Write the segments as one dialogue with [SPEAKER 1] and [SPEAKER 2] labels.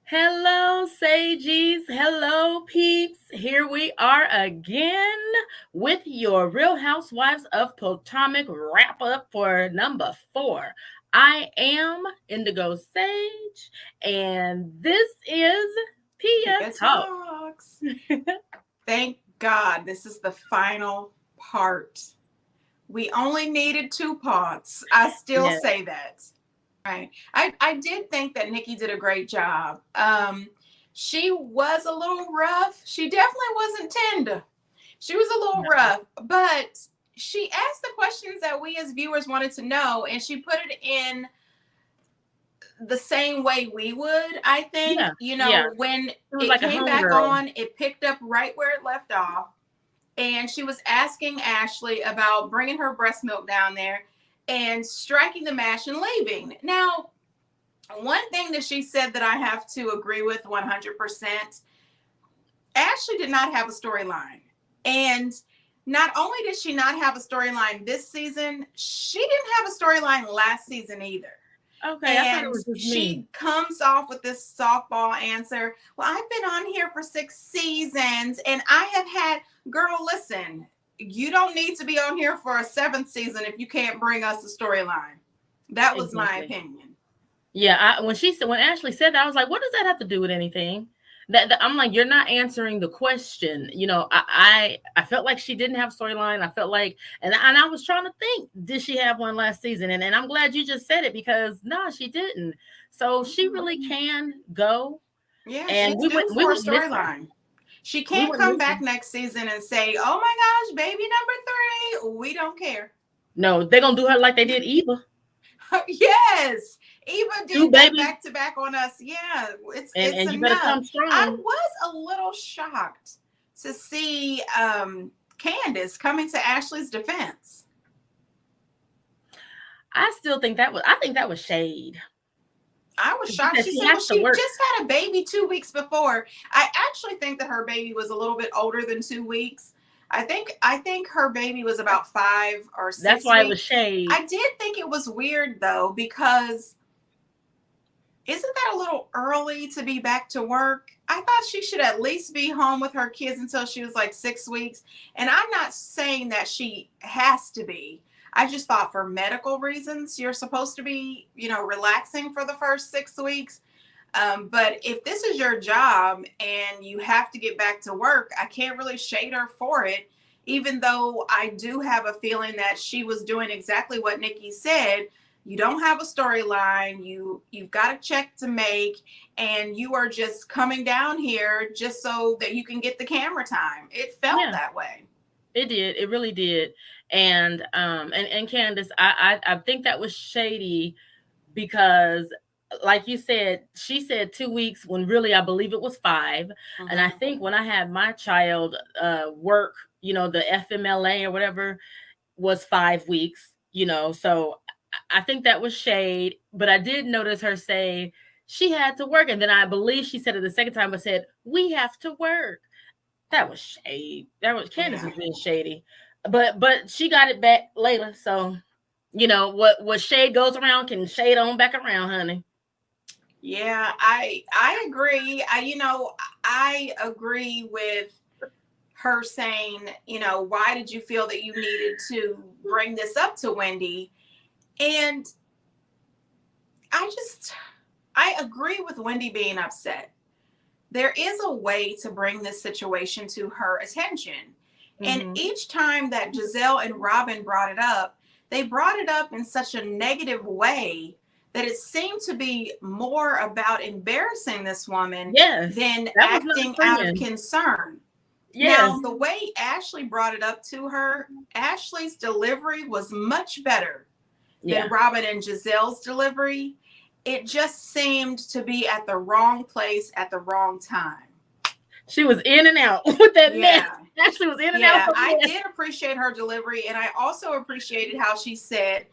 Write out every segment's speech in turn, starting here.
[SPEAKER 1] Hello, Sagies. Hello, peeps. Here we are again with your Real Housewives of Potomac wrap up for number 4. I am Indigo Sage, and this is Pia
[SPEAKER 2] Pia
[SPEAKER 1] Talk.
[SPEAKER 2] Talks. Thank God this is the final part. We only needed 2 parts. I still
[SPEAKER 1] Yeah,
[SPEAKER 2] say that. Right. I did think that Nikki did a great job. She was a little rough. She definitely wasn't tender. She was a little
[SPEAKER 1] no,
[SPEAKER 2] rough, but she asked the questions that we as viewers wanted to know, and she put it in the same way we would. I think,
[SPEAKER 1] yeah, yeah.
[SPEAKER 2] when
[SPEAKER 1] It was
[SPEAKER 2] it
[SPEAKER 1] like a
[SPEAKER 2] came back
[SPEAKER 1] homegirl.
[SPEAKER 2] on, it picked up right where it left off, and she was asking Ashley about bringing her breast milk down there and striking the match and leaving. Now, one thing that she said that I have to agree with 100%, Ashley did not have a storyline. And not only did she not have a storyline this season, she didn't have a storyline last season either.
[SPEAKER 1] Okay, I thought it
[SPEAKER 2] And
[SPEAKER 1] was just me.
[SPEAKER 2] she comes off with this softball answer. Well, I've been on here for 6 seasons and I have had, girl, listen, you don't need to be on here for a 7th season if you can't bring us a storyline. That was my
[SPEAKER 1] Exactly.
[SPEAKER 2] opinion.
[SPEAKER 1] Yeah, when Ashley said that, I was like, what does that have to do with anything? I'm like, you're not answering the question. I felt like she didn't have storyline. I felt like, and I was trying to think, did she have one last season? And I'm glad you just said it because no, she didn't. So she really can go,
[SPEAKER 2] Yeah,
[SPEAKER 1] and
[SPEAKER 2] she's due
[SPEAKER 1] we
[SPEAKER 2] for a
[SPEAKER 1] wouldn't miss her.
[SPEAKER 2] storyline. She
[SPEAKER 1] We
[SPEAKER 2] can't
[SPEAKER 1] wouldn't
[SPEAKER 2] come
[SPEAKER 1] miss her.
[SPEAKER 2] back next season and say, oh my gosh, baby number 3. We don't care.
[SPEAKER 1] No, they're gonna do her like they did Eva,
[SPEAKER 2] Yes. Eva
[SPEAKER 1] two
[SPEAKER 2] did that
[SPEAKER 1] babies,
[SPEAKER 2] back to back on us. Yeah, it's
[SPEAKER 1] and you better
[SPEAKER 2] enough.
[SPEAKER 1] come
[SPEAKER 2] I
[SPEAKER 1] strong.
[SPEAKER 2] was a little shocked to see Candace coming to Ashley's defense.
[SPEAKER 1] I think that was shade.
[SPEAKER 2] I was
[SPEAKER 1] She
[SPEAKER 2] shocked.
[SPEAKER 1] said
[SPEAKER 2] She
[SPEAKER 1] she
[SPEAKER 2] said, well,
[SPEAKER 1] has to
[SPEAKER 2] she
[SPEAKER 1] work.
[SPEAKER 2] just had a baby 2 weeks before. I actually think that her baby was a little bit older than 2 weeks. I think her baby was about five or
[SPEAKER 1] That's
[SPEAKER 2] six
[SPEAKER 1] why it was
[SPEAKER 2] weeks.
[SPEAKER 1] shade.
[SPEAKER 2] I did think it was weird though, because isn't that a little early to be back to work? I thought she should at least be home with her kids until she was like 6 weeks. And I'm not saying that she has to be. I just thought for medical reasons, you're supposed to be, relaxing for the first 6 weeks. But if this is your job and you have to get back to work, I can't really shade her for it, even though I do have a feeling that she was doing exactly what Nikki said. You don't have a storyline. You've got a check to make, and you are just coming down here just so that you can get the camera time. It felt
[SPEAKER 1] Yeah,
[SPEAKER 2] that way.
[SPEAKER 1] it did. It really did. And Candace, I think that was shady because like you said, she said 2 weeks when really I believe it was 5. And I
[SPEAKER 2] Mm-hmm.
[SPEAKER 1] think when I had my child work, the FMLA or whatever was 5 weeks, so I think that was shade. But I did notice her say she had to work. And then I believe she said it the second time, but said, we have to work. That was shade. That was Candace
[SPEAKER 2] Yeah.
[SPEAKER 1] was being shady. But she got it back later. So what shade goes around can shade on back around, honey.
[SPEAKER 2] Yeah, I agree. I agree with her saying, why did you feel that you needed to bring this up to Wendy? And I just, I agree with Wendy being upset. There is a way to bring this situation to her attention. And
[SPEAKER 1] Hmm.
[SPEAKER 2] each time that Giselle and Robin brought it up, they brought it up in such a negative way that it seemed to be more about embarrassing this woman
[SPEAKER 1] Yes,
[SPEAKER 2] than
[SPEAKER 1] that was not
[SPEAKER 2] acting out of
[SPEAKER 1] friend.
[SPEAKER 2] concern.
[SPEAKER 1] Yes,
[SPEAKER 2] Now, the way Ashley brought it up to her, Ashley's delivery was much better than
[SPEAKER 1] yeah.
[SPEAKER 2] Robin and Giselle's delivery. It just seemed to be at the wrong place at the wrong time.
[SPEAKER 1] She was in and out with that mess.
[SPEAKER 2] Yeah.
[SPEAKER 1] Ashley was in and out
[SPEAKER 2] Yeah,
[SPEAKER 1] of
[SPEAKER 2] I
[SPEAKER 1] mess.
[SPEAKER 2] did appreciate her delivery, and I also appreciated how she said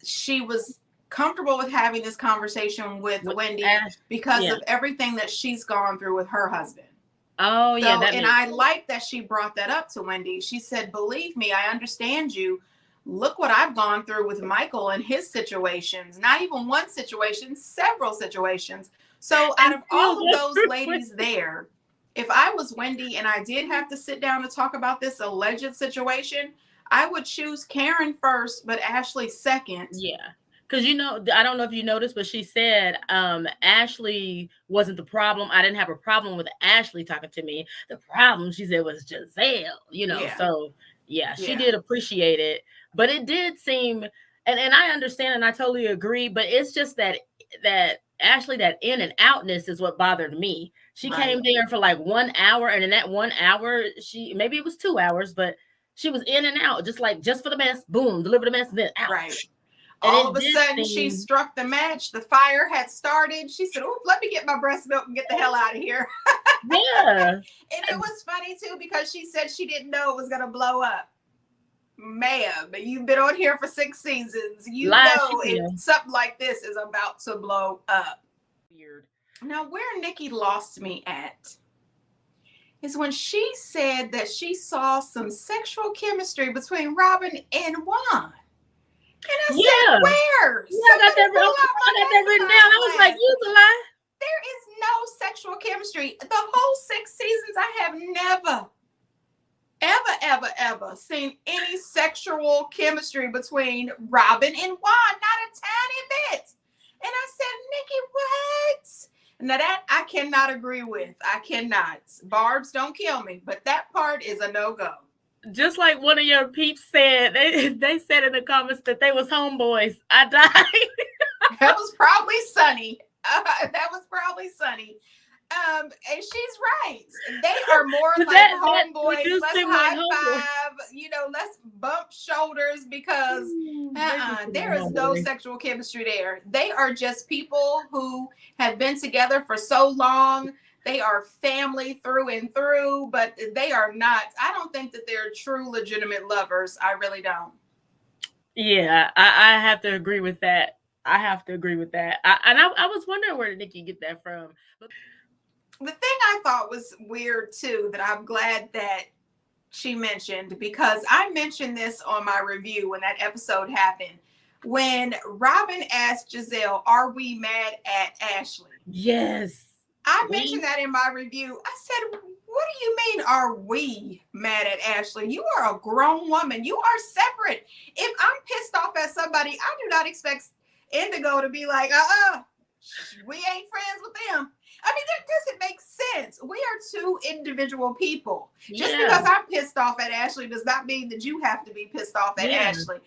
[SPEAKER 2] she was comfortable with having this conversation with
[SPEAKER 1] With
[SPEAKER 2] Wendy
[SPEAKER 1] Ash.
[SPEAKER 2] because
[SPEAKER 1] Yeah.
[SPEAKER 2] of everything that she's gone through with her husband.
[SPEAKER 1] Oh yeah,
[SPEAKER 2] So,
[SPEAKER 1] that
[SPEAKER 2] and
[SPEAKER 1] makes
[SPEAKER 2] I
[SPEAKER 1] sense.
[SPEAKER 2] like that she brought that up to Wendy. She said, believe me, I understand you. Look what I've gone through with Michael and his situations. Not even one situation, several situations. So out
[SPEAKER 1] and
[SPEAKER 2] of
[SPEAKER 1] still
[SPEAKER 2] all of
[SPEAKER 1] go
[SPEAKER 2] those
[SPEAKER 1] through it.
[SPEAKER 2] ladies there, if I was Wendy and I did have to sit down to talk about this alleged situation, I would choose Karen first, but Ashley second.
[SPEAKER 1] Yeah. Because I don't know if you noticed, but she said Ashley wasn't the problem. I didn't have a problem with Ashley talking to me. The problem, she said, was Giselle.
[SPEAKER 2] Yeah,
[SPEAKER 1] So yeah, she
[SPEAKER 2] yeah,
[SPEAKER 1] did appreciate it. But it did seem, and I understand and I totally agree, but it's just that Ashley, that in and outness is what bothered me. She came
[SPEAKER 2] right,
[SPEAKER 1] there for like 1 hour, and in that 1 hour, maybe it was 2 hours, but she was in and out, just for the mess, boom, deliver the mess, and then out.
[SPEAKER 2] right.
[SPEAKER 1] And
[SPEAKER 2] All
[SPEAKER 1] it
[SPEAKER 2] of a
[SPEAKER 1] did
[SPEAKER 2] sudden, she
[SPEAKER 1] seem,
[SPEAKER 2] struck the match. The fire had started. She said, "Oh, let me get my breast milk and get the hell out of here."
[SPEAKER 1] yeah,
[SPEAKER 2] And it was funny too because she said she didn't know it was going to blow up. Ma'am, you've been on here for 6 seasons. You
[SPEAKER 1] live
[SPEAKER 2] know if
[SPEAKER 1] stream.
[SPEAKER 2] something like this is about to blow up.
[SPEAKER 1] Weird.
[SPEAKER 2] Now, where Nikki lost me at is when she said that she saw some sexual chemistry between Robin and Juan. And I said,
[SPEAKER 1] Yeah,
[SPEAKER 2] where?
[SPEAKER 1] yeah,
[SPEAKER 2] Somebody pull out
[SPEAKER 1] I
[SPEAKER 2] my
[SPEAKER 1] got that written down. I was like,
[SPEAKER 2] magnifying glass.
[SPEAKER 1] you a lie.
[SPEAKER 2] There is no sexual chemistry. The whole 6 seasons, I have never, ever seen any sexual chemistry between Robin and Juan. Not a tiny bit. And I said, Nikki, what? Now that I cannot agree with. I cannot. Barbs, don't kill me. But that part is a no-go.
[SPEAKER 1] Just like one of your peeps said, they said in the comments that they was homeboys. I died.
[SPEAKER 2] That was probably Sunny. That was probably Sunny. And she's right. They are more like
[SPEAKER 1] They
[SPEAKER 2] homeboys.
[SPEAKER 1] do
[SPEAKER 2] Let's
[SPEAKER 1] seem like
[SPEAKER 2] high
[SPEAKER 1] homeboys.
[SPEAKER 2] five, let's bump shoulders because
[SPEAKER 1] They do seem
[SPEAKER 2] there
[SPEAKER 1] like
[SPEAKER 2] is no
[SPEAKER 1] homeboys.
[SPEAKER 2] sexual chemistry there. They are just people who have been together for so long. They are family through and through, but they are not. I don't think that they're true, legitimate lovers. I really don't.
[SPEAKER 1] Yeah, I have to agree with that. I have to agree with that. I was wondering where did Nikki get that from. But
[SPEAKER 2] The thing I thought was weird too, that I'm glad that she mentioned, because I mentioned this on my review when that episode happened. When Robin asked Giselle, "Are we mad at Ashley?"
[SPEAKER 1] yes,
[SPEAKER 2] I mentioned
[SPEAKER 1] we.
[SPEAKER 2] that in my review. I said, "What do you mean, are we mad at Ashley? You are a grown woman. You are separate. If I'm pissed off at somebody, I do not expect Indigo to be like, we ain't friends with them." I mean, that doesn't make sense. We are two individual people. Just
[SPEAKER 1] Yeah,
[SPEAKER 2] because I'm pissed off at Ashley does not mean that you have to be pissed off at
[SPEAKER 1] yeah.
[SPEAKER 2] Ashley,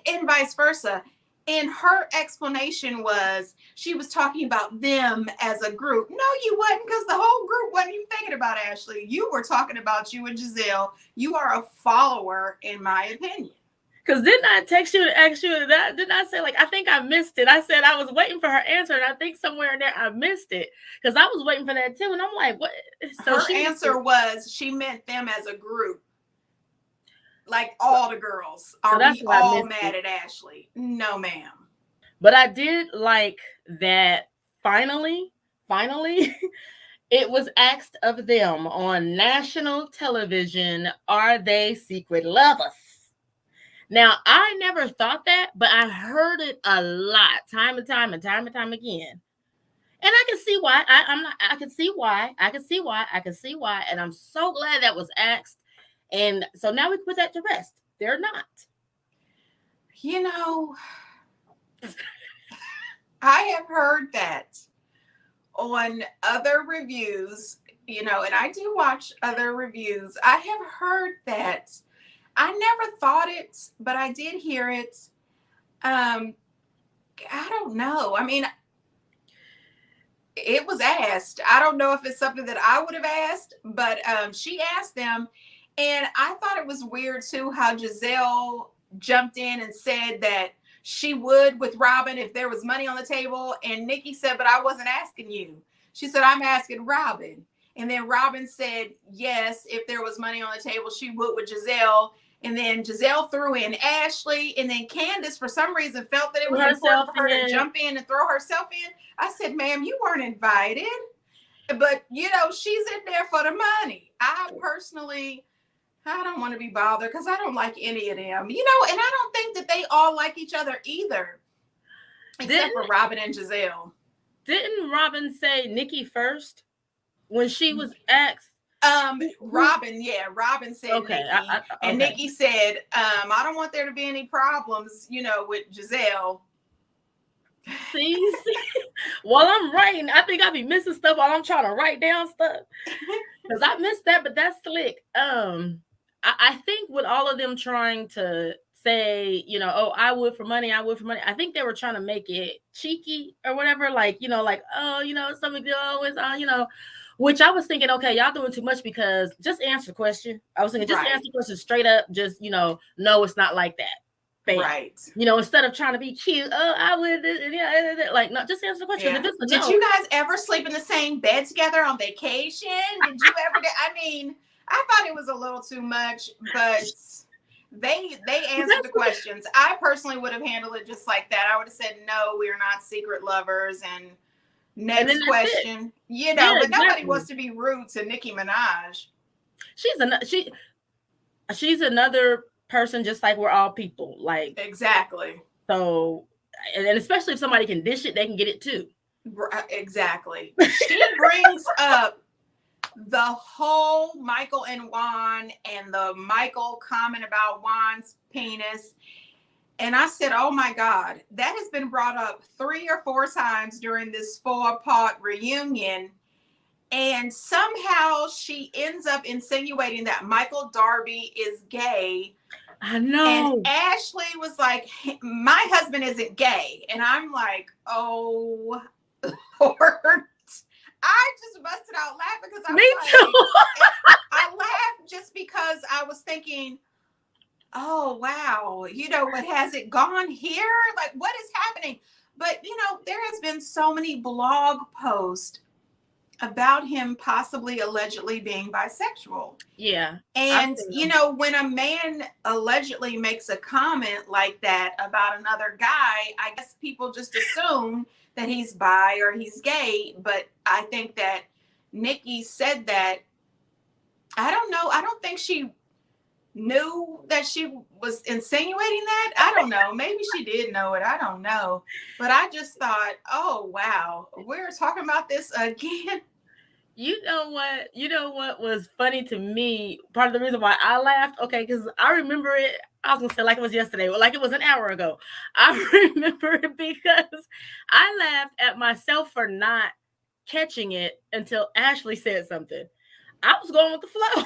[SPEAKER 2] and vice versa. And her explanation was she was talking about them as a group. No, you wasn't, because the whole group wasn't even thinking about Ashley. You were talking about you and Giselle. You are a follower, in my opinion.
[SPEAKER 1] Because didn't I text you and ask you that? Didn't I say, like, I think I missed it? I said I was waiting for her answer, and I think somewhere in there I missed it. Because I was waiting for that too. And I'm like, what? So
[SPEAKER 2] Her
[SPEAKER 1] she
[SPEAKER 2] answer was she meant them as a group. Like all the girls. Are
[SPEAKER 1] that's
[SPEAKER 2] we
[SPEAKER 1] why I
[SPEAKER 2] all
[SPEAKER 1] missed
[SPEAKER 2] mad
[SPEAKER 1] it.
[SPEAKER 2] at Ashley? No, ma'am.
[SPEAKER 1] But I did like that finally, it was asked of them on national television, are they secret lovers? Now, I never thought that, but I heard it a lot, time and time and time and time again. And I can see why. I'm not. I can see why. I can see why. I can see why. And I'm so glad that was asked. And so now we put that to rest. They're not.
[SPEAKER 2] You know, I have heard that on other reviews, and I do watch other reviews. I have heard that. I never thought it, but I did hear it. I don't know. I mean, it was asked. I don't know if it's something that I would have asked, but she asked them. And I thought it was weird too how Giselle jumped in and said that she would with Robin if there was money on the table. And Nikki said, "But I wasn't asking you." She said, "I'm asking Robin." And then Robin said, yes, if there was money on the table, she would with Giselle. And then Giselle threw in Ashley. And then Candace, for some reason, felt that it was important
[SPEAKER 1] Herself
[SPEAKER 2] for her to
[SPEAKER 1] in.
[SPEAKER 2] jump in and throw herself in. I said, "Ma'am, you weren't invited." But, she's in there for the money. I don't want to be bothered because I don't like any of them, and I don't think that they all like each other either, except
[SPEAKER 1] Didn't
[SPEAKER 2] for Robin and Giselle.
[SPEAKER 1] Didn't Robin say Nikki first when she was asked?
[SPEAKER 2] Robin said
[SPEAKER 1] Okay,
[SPEAKER 2] Nikki, and
[SPEAKER 1] okay.
[SPEAKER 2] Nikki said, I don't want there to be any problems, with Giselle.
[SPEAKER 1] See, while I'm writing, I think I be missing stuff while I'm trying to write down stuff because I missed that, but that's slick. I think with all of them trying to say, oh, I would for money, I would for money. I think they were trying to make it cheeky or whatever, like, like, oh, something always on, which I was thinking, okay, y'all doing too much because just answer the question. I was thinking, just
[SPEAKER 2] Right.
[SPEAKER 1] answer the question straight up. Just, no, it's not like that. Bam.
[SPEAKER 2] Right.
[SPEAKER 1] Instead of trying to be cute, oh, I would, like, no, just answer the question.
[SPEAKER 2] Yeah. Did you guys ever sleep in the same bed together on vacation? Did you ever? I mean, I thought it was a little too much, but they answered the questions. I personally would have handled it just like that. I would have said, no, we are not secret lovers. And next question, but exactly. Nobody wants to be rude to Nicki Minaj.
[SPEAKER 1] She's another person, just like we're all people. Like,
[SPEAKER 2] exactly.
[SPEAKER 1] So, and especially if somebody can dish it, they can get it too.
[SPEAKER 2] Exactly. She brings up the whole Michael and Juan and the Michael comment about Juan's penis. And I said, oh my God, that has been brought up 3 or 4 times during this 4-part reunion. And somehow she ends up insinuating that Michael Darby is gay.
[SPEAKER 1] I know.
[SPEAKER 2] And Ashley was like, my husband isn't gay. And I'm like, oh, Lord. I just busted out laughing because I was like, I laughed just because I was thinking, oh, wow, what has it gone here? Like, what is happening? But, there has been so many blog posts about him possibly allegedly being bisexual.
[SPEAKER 1] Yeah.
[SPEAKER 2] And, when a man allegedly makes a comment like that about another guy, I guess people just assume that he's bi or he's gay. But I think that Nikki said that. I don't know. I don't think she knew that she was insinuating that. I don't know. Maybe she did know it. I don't know. But I just thought, oh, wow, we're talking about this again.
[SPEAKER 1] You know what was funny to me? Part of the reason why I laughed, okay, because I remember it. I was gonna say like it was yesterday, like it was an hour ago. I remember it because I laughed at myself for not catching it until Ashley said something. I was going with the flow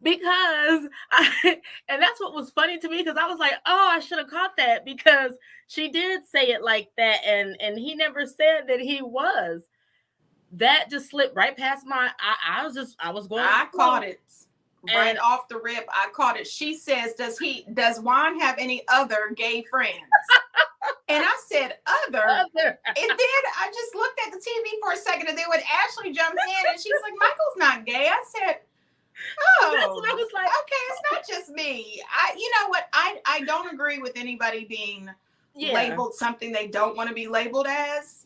[SPEAKER 1] because and that's what was funny to me because I was like, oh, I should have caught that because she did say it like that, and he never said that he was. That just slipped right past my. I was going.
[SPEAKER 2] I caught it right off the rip. I caught it. She says, does Juan have any other gay friends? And I said, other. And then I just looked at the TV for a second, and then when Ashley jumped in, and she's like, Michael's not gay. I said, oh, that's what I was like. Okay, it's not just me. You know what? I don't agree with anybody being labeled something they don't want to be labeled as.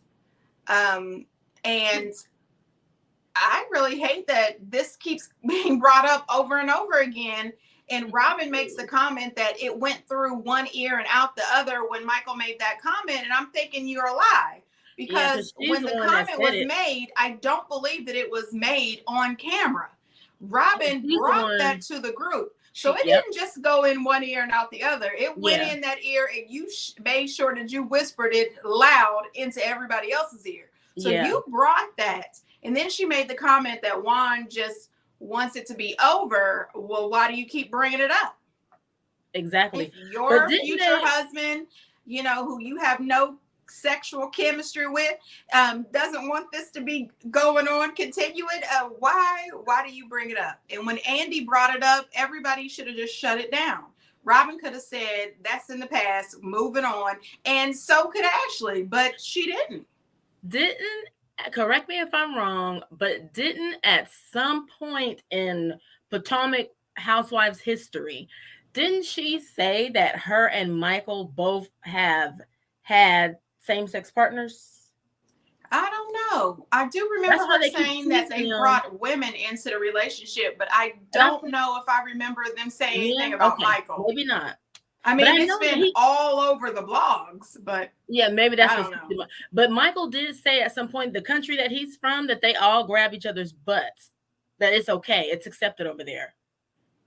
[SPEAKER 2] And I really hate that this keeps being brought up over and over again. And Robin makes the comment that it went through one ear and out the other when Michael made that comment. And I'm thinking you're a lie. Because when the comment was made, I don't believe that it was made on camera. Robin brought that to the group. So it didn't just go in one ear and out the other. It went in that ear, and you made sure that you whispered it loud into everybody else's ear. So you brought that. And then she made the comment that Juan just wants it to be over. Well, why do you keep bringing it up?
[SPEAKER 1] Exactly.
[SPEAKER 2] If your future husband, who you have no sexual chemistry with, doesn't want this to be going on, continue it. Why do you bring it up? And when Andy brought it up, everybody should have just shut it down. Robin could have said, that's in the past, moving on. And so could Ashley, but she didn't.
[SPEAKER 1] Correct me if I'm wrong, but didn't at some point in Potomac Housewives history, didn't she say that her and Michael both have had same-sex partners?
[SPEAKER 2] I don't know. I do remember her saying that they brought women into the relationship, but I don't know if I remember them saying anything about Michael.
[SPEAKER 1] Maybe not.
[SPEAKER 2] I
[SPEAKER 1] But I
[SPEAKER 2] mean, it's
[SPEAKER 1] know that
[SPEAKER 2] been
[SPEAKER 1] he,
[SPEAKER 2] all over the blogs, but
[SPEAKER 1] yeah, maybe
[SPEAKER 2] I
[SPEAKER 1] that's what's.
[SPEAKER 2] don't know.
[SPEAKER 1] But Michael did say at some point the country that he's from that they all grab each other's butts. That it's okay, it's accepted over there.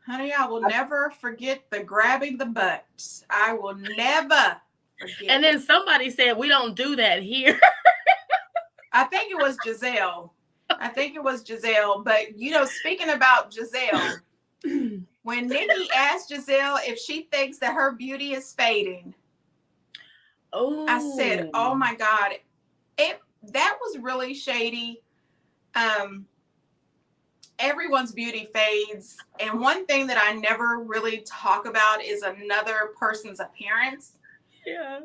[SPEAKER 2] Honey, I will never forget the grabbing the butt. I will never
[SPEAKER 1] And
[SPEAKER 2] forget.
[SPEAKER 1] then somebody said we don't do that here.
[SPEAKER 2] I think it was Giselle. I think it was Giselle. But, speaking about Giselle, when Nikki asked Giselle if she thinks that her beauty is fading, I said,
[SPEAKER 1] Oh,
[SPEAKER 2] oh my God, that was really shady. Um, Everyone's beauty fades. And one thing that I never really talk about is another person's appearance.
[SPEAKER 1] yeah.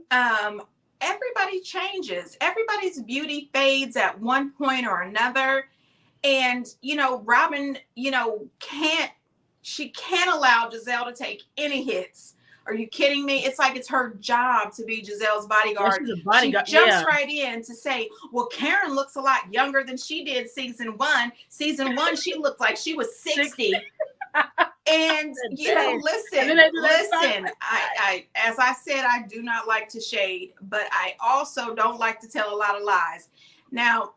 [SPEAKER 2] Everybody changes. Everybody's beauty fades at one point or another. And, Robin, she can't allow Giselle to take any hits. Are you kidding me? It's like it's her job to be Giselle's
[SPEAKER 1] Yeah,
[SPEAKER 2] bodyguard.
[SPEAKER 1] she's a
[SPEAKER 2] She
[SPEAKER 1] bodyguard.
[SPEAKER 2] jumps
[SPEAKER 1] Yeah.
[SPEAKER 2] right in to say, well, Karen looks a lot younger than she did season one. Season one, she looked like she was 60. And
[SPEAKER 1] Dang. And then
[SPEAKER 2] listen,
[SPEAKER 1] they do that song.
[SPEAKER 2] listen. I, as I said, I do not like to shade, but I also don't like to tell a lot of lies. Now,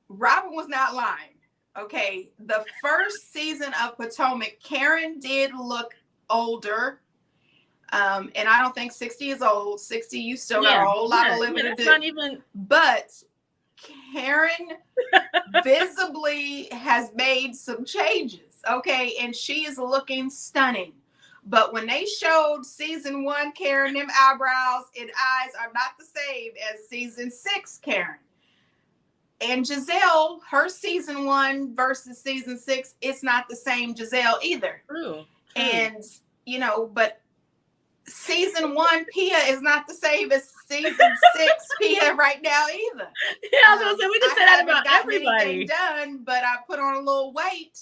[SPEAKER 2] Robin was not lying. Okay, the first season of Potomac, Karen did look older. And I don't think 60 is old. 60, you still got a whole lot of living to
[SPEAKER 1] that's
[SPEAKER 2] do.
[SPEAKER 1] not even.
[SPEAKER 2] But Karen visibly has made some changes. Okay, and she is looking stunning. But when they showed season one Karen, them eyebrows and eyes are not the same as season 6 Karen. And Giselle, her season one versus season 6, it's not the same Giselle either.
[SPEAKER 1] True.
[SPEAKER 2] And, but season one Pia is not the same as season 6 Pia right now either.
[SPEAKER 1] Yeah, I was gonna say we can say that about everybody.
[SPEAKER 2] Done, but I put on a little weight.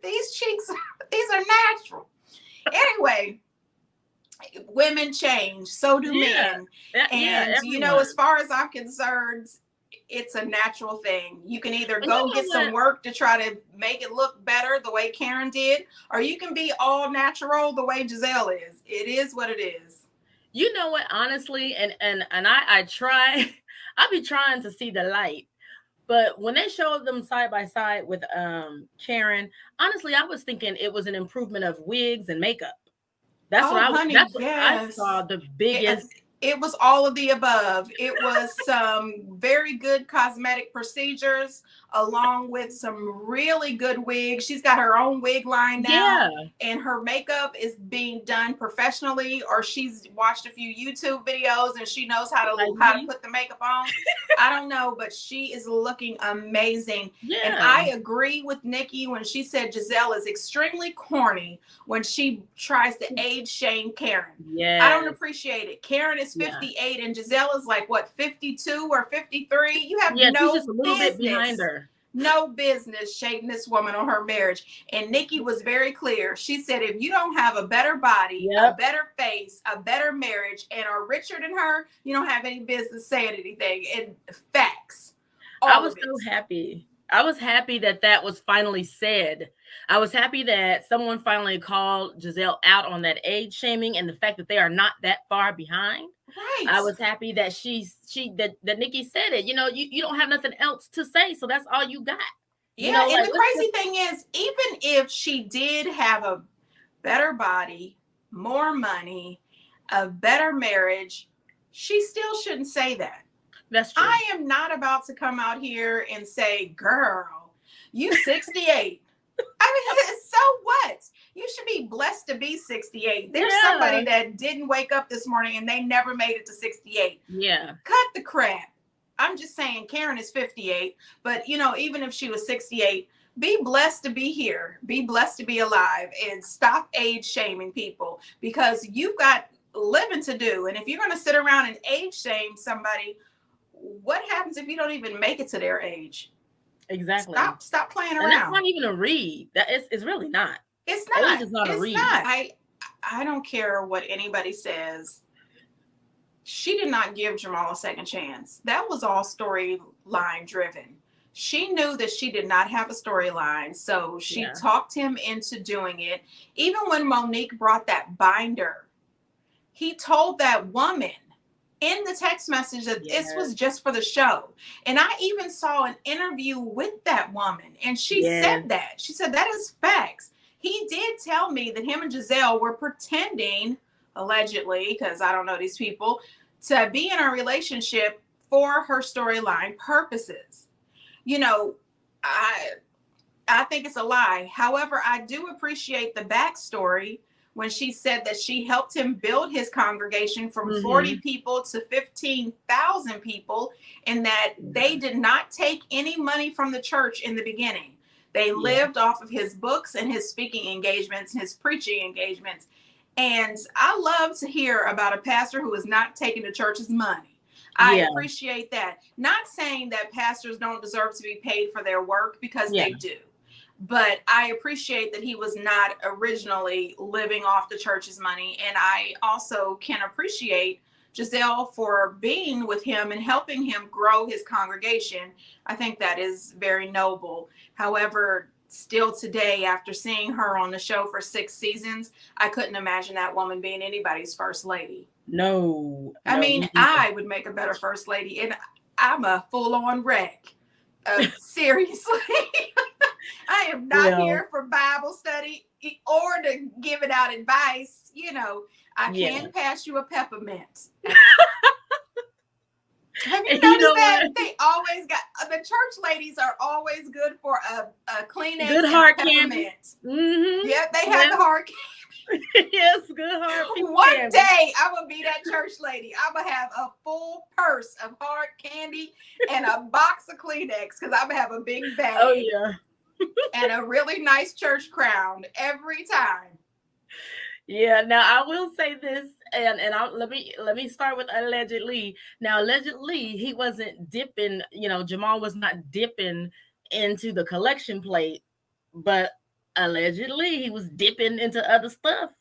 [SPEAKER 2] These cheeks, these are natural. Anyway, women change, so do men. And as far as I'm concerned, it's a natural thing. You can either go get some work to try to make it look better the way Karen did, or you can be all natural the way Giselle is. It is what it is.
[SPEAKER 1] You know what, honestly, and I try, I be trying to see the light. But when they showed them side by side with Karen, honestly, I was thinking it was an improvement of wigs and makeup. That's what I saw the biggest.
[SPEAKER 2] It was all of the above. It was some very good cosmetic procedures along with some really good wigs. She's got her own wig line now, and her makeup is being done professionally, or she's watched a few YouTube videos and she knows how to put the makeup on. I don't know, but she is looking amazing. Yeah. And I agree with Nikki when she said Giselle is extremely corny when she tries to age shame Karen. Yeah, I don't appreciate it. Karen is 58 and Giselle is like what, 52 or 53? You have no
[SPEAKER 1] just a little bit behind her.
[SPEAKER 2] No business shading this woman on her marriage. And Nikki was very clear. She said, if you don't have a better body, a better face, a better marriage, and are richer than her, you don't have any business saying anything. And facts.
[SPEAKER 1] I was so happy. I was happy that was finally said. I was happy that someone finally called Giselle out on that age shaming and the fact that they are not that far behind. Right. I was happy that that Nikki said it. You don't have nothing else to say, so that's all you got.
[SPEAKER 2] Yeah, and the crazy thing is, even if she did have a better body, more money, a better marriage, she still shouldn't say that.
[SPEAKER 1] That's true.
[SPEAKER 2] I am not about to come out here and say, girl, you 68. I mean, so what? You should be blessed to be 68. There's somebody that didn't wake up this morning and they never made it to 68.
[SPEAKER 1] Yeah.
[SPEAKER 2] Cut the crap. I'm just saying Karen is 58, but even if she was 68, be blessed to be here. Be blessed to be alive and stop age shaming people because you've got living to do. And if you're going to sit around and age shame somebody, what happens if you don't even make it to their age?
[SPEAKER 1] Exactly.
[SPEAKER 2] Stop playing around.
[SPEAKER 1] And that's not even a read. It's really not.
[SPEAKER 2] It's not.
[SPEAKER 1] It's not a read.
[SPEAKER 2] Not. I don't care what anybody says. She did not give Jamal a second chance. That was all storyline driven. She knew that she did not have a storyline, so she
[SPEAKER 1] Yeah.
[SPEAKER 2] talked him into doing it. Even when Monique brought that binder, he told that woman in the text message that this
[SPEAKER 1] Yes.
[SPEAKER 2] was just for the show. And I even saw an interview with that woman, and she
[SPEAKER 1] Yes.
[SPEAKER 2] said that. She said that is facts. He did tell me that him and Giselle were pretending, allegedly, because I don't know these people, to be in a relationship for her storyline purposes. You know, I I think it's a lie. However, I do appreciate the backstory when she said that she helped him build his congregation from 40
[SPEAKER 1] Mm-hmm.
[SPEAKER 2] people to 15,000 people, and that they
[SPEAKER 1] Yeah.
[SPEAKER 2] did not take any money from the church in the beginning. They
[SPEAKER 1] Yeah.
[SPEAKER 2] lived off of his books and his speaking engagements, his preaching engagements. And I love to hear about a pastor who is not taking the church's money. I
[SPEAKER 1] Yeah.
[SPEAKER 2] appreciate that. Not saying that pastors don't deserve to be paid for their work, because
[SPEAKER 1] Yeah.
[SPEAKER 2] they do, but I appreciate that he was not originally living off the church's money. And I also can appreciate Giselle for being with him and helping him grow his congregation. I think that is very noble. However, still today, after seeing her on the show for 6 seasons, I couldn't imagine that woman being anybody's first lady.
[SPEAKER 1] No.
[SPEAKER 2] I
[SPEAKER 1] No.
[SPEAKER 2] mean,
[SPEAKER 1] Me either.
[SPEAKER 2] I would make a better first lady, and I'm a full on wreck. Seriously. I am not
[SPEAKER 1] Well.
[SPEAKER 2] here for Bible study or to give it out advice. I
[SPEAKER 1] Yeah.
[SPEAKER 2] can pass you a peppermint. Have you
[SPEAKER 1] And you
[SPEAKER 2] noticed
[SPEAKER 1] know
[SPEAKER 2] that
[SPEAKER 1] what?
[SPEAKER 2] they always got the church ladies are always good for a
[SPEAKER 1] Good
[SPEAKER 2] Kleenex and a
[SPEAKER 1] heart candy.
[SPEAKER 2] peppermint?
[SPEAKER 1] Mm-hmm.
[SPEAKER 2] Yep, they have
[SPEAKER 1] Yes.
[SPEAKER 2] the hard.
[SPEAKER 1] Yes. Good heart people
[SPEAKER 2] One
[SPEAKER 1] candy.
[SPEAKER 2] day I'm gonna be that church lady. I'm gonna have a full purse of hard candy and a box of Kleenex, because I'm gonna have a big
[SPEAKER 1] Oh
[SPEAKER 2] bag
[SPEAKER 1] yeah.
[SPEAKER 2] and a really nice church crown every time.
[SPEAKER 1] Yeah. Now I will say this, and let me start with allegedly. Now allegedly he wasn't dipping. Jamal was not dipping into the collection plate, but allegedly he was dipping into other stuff.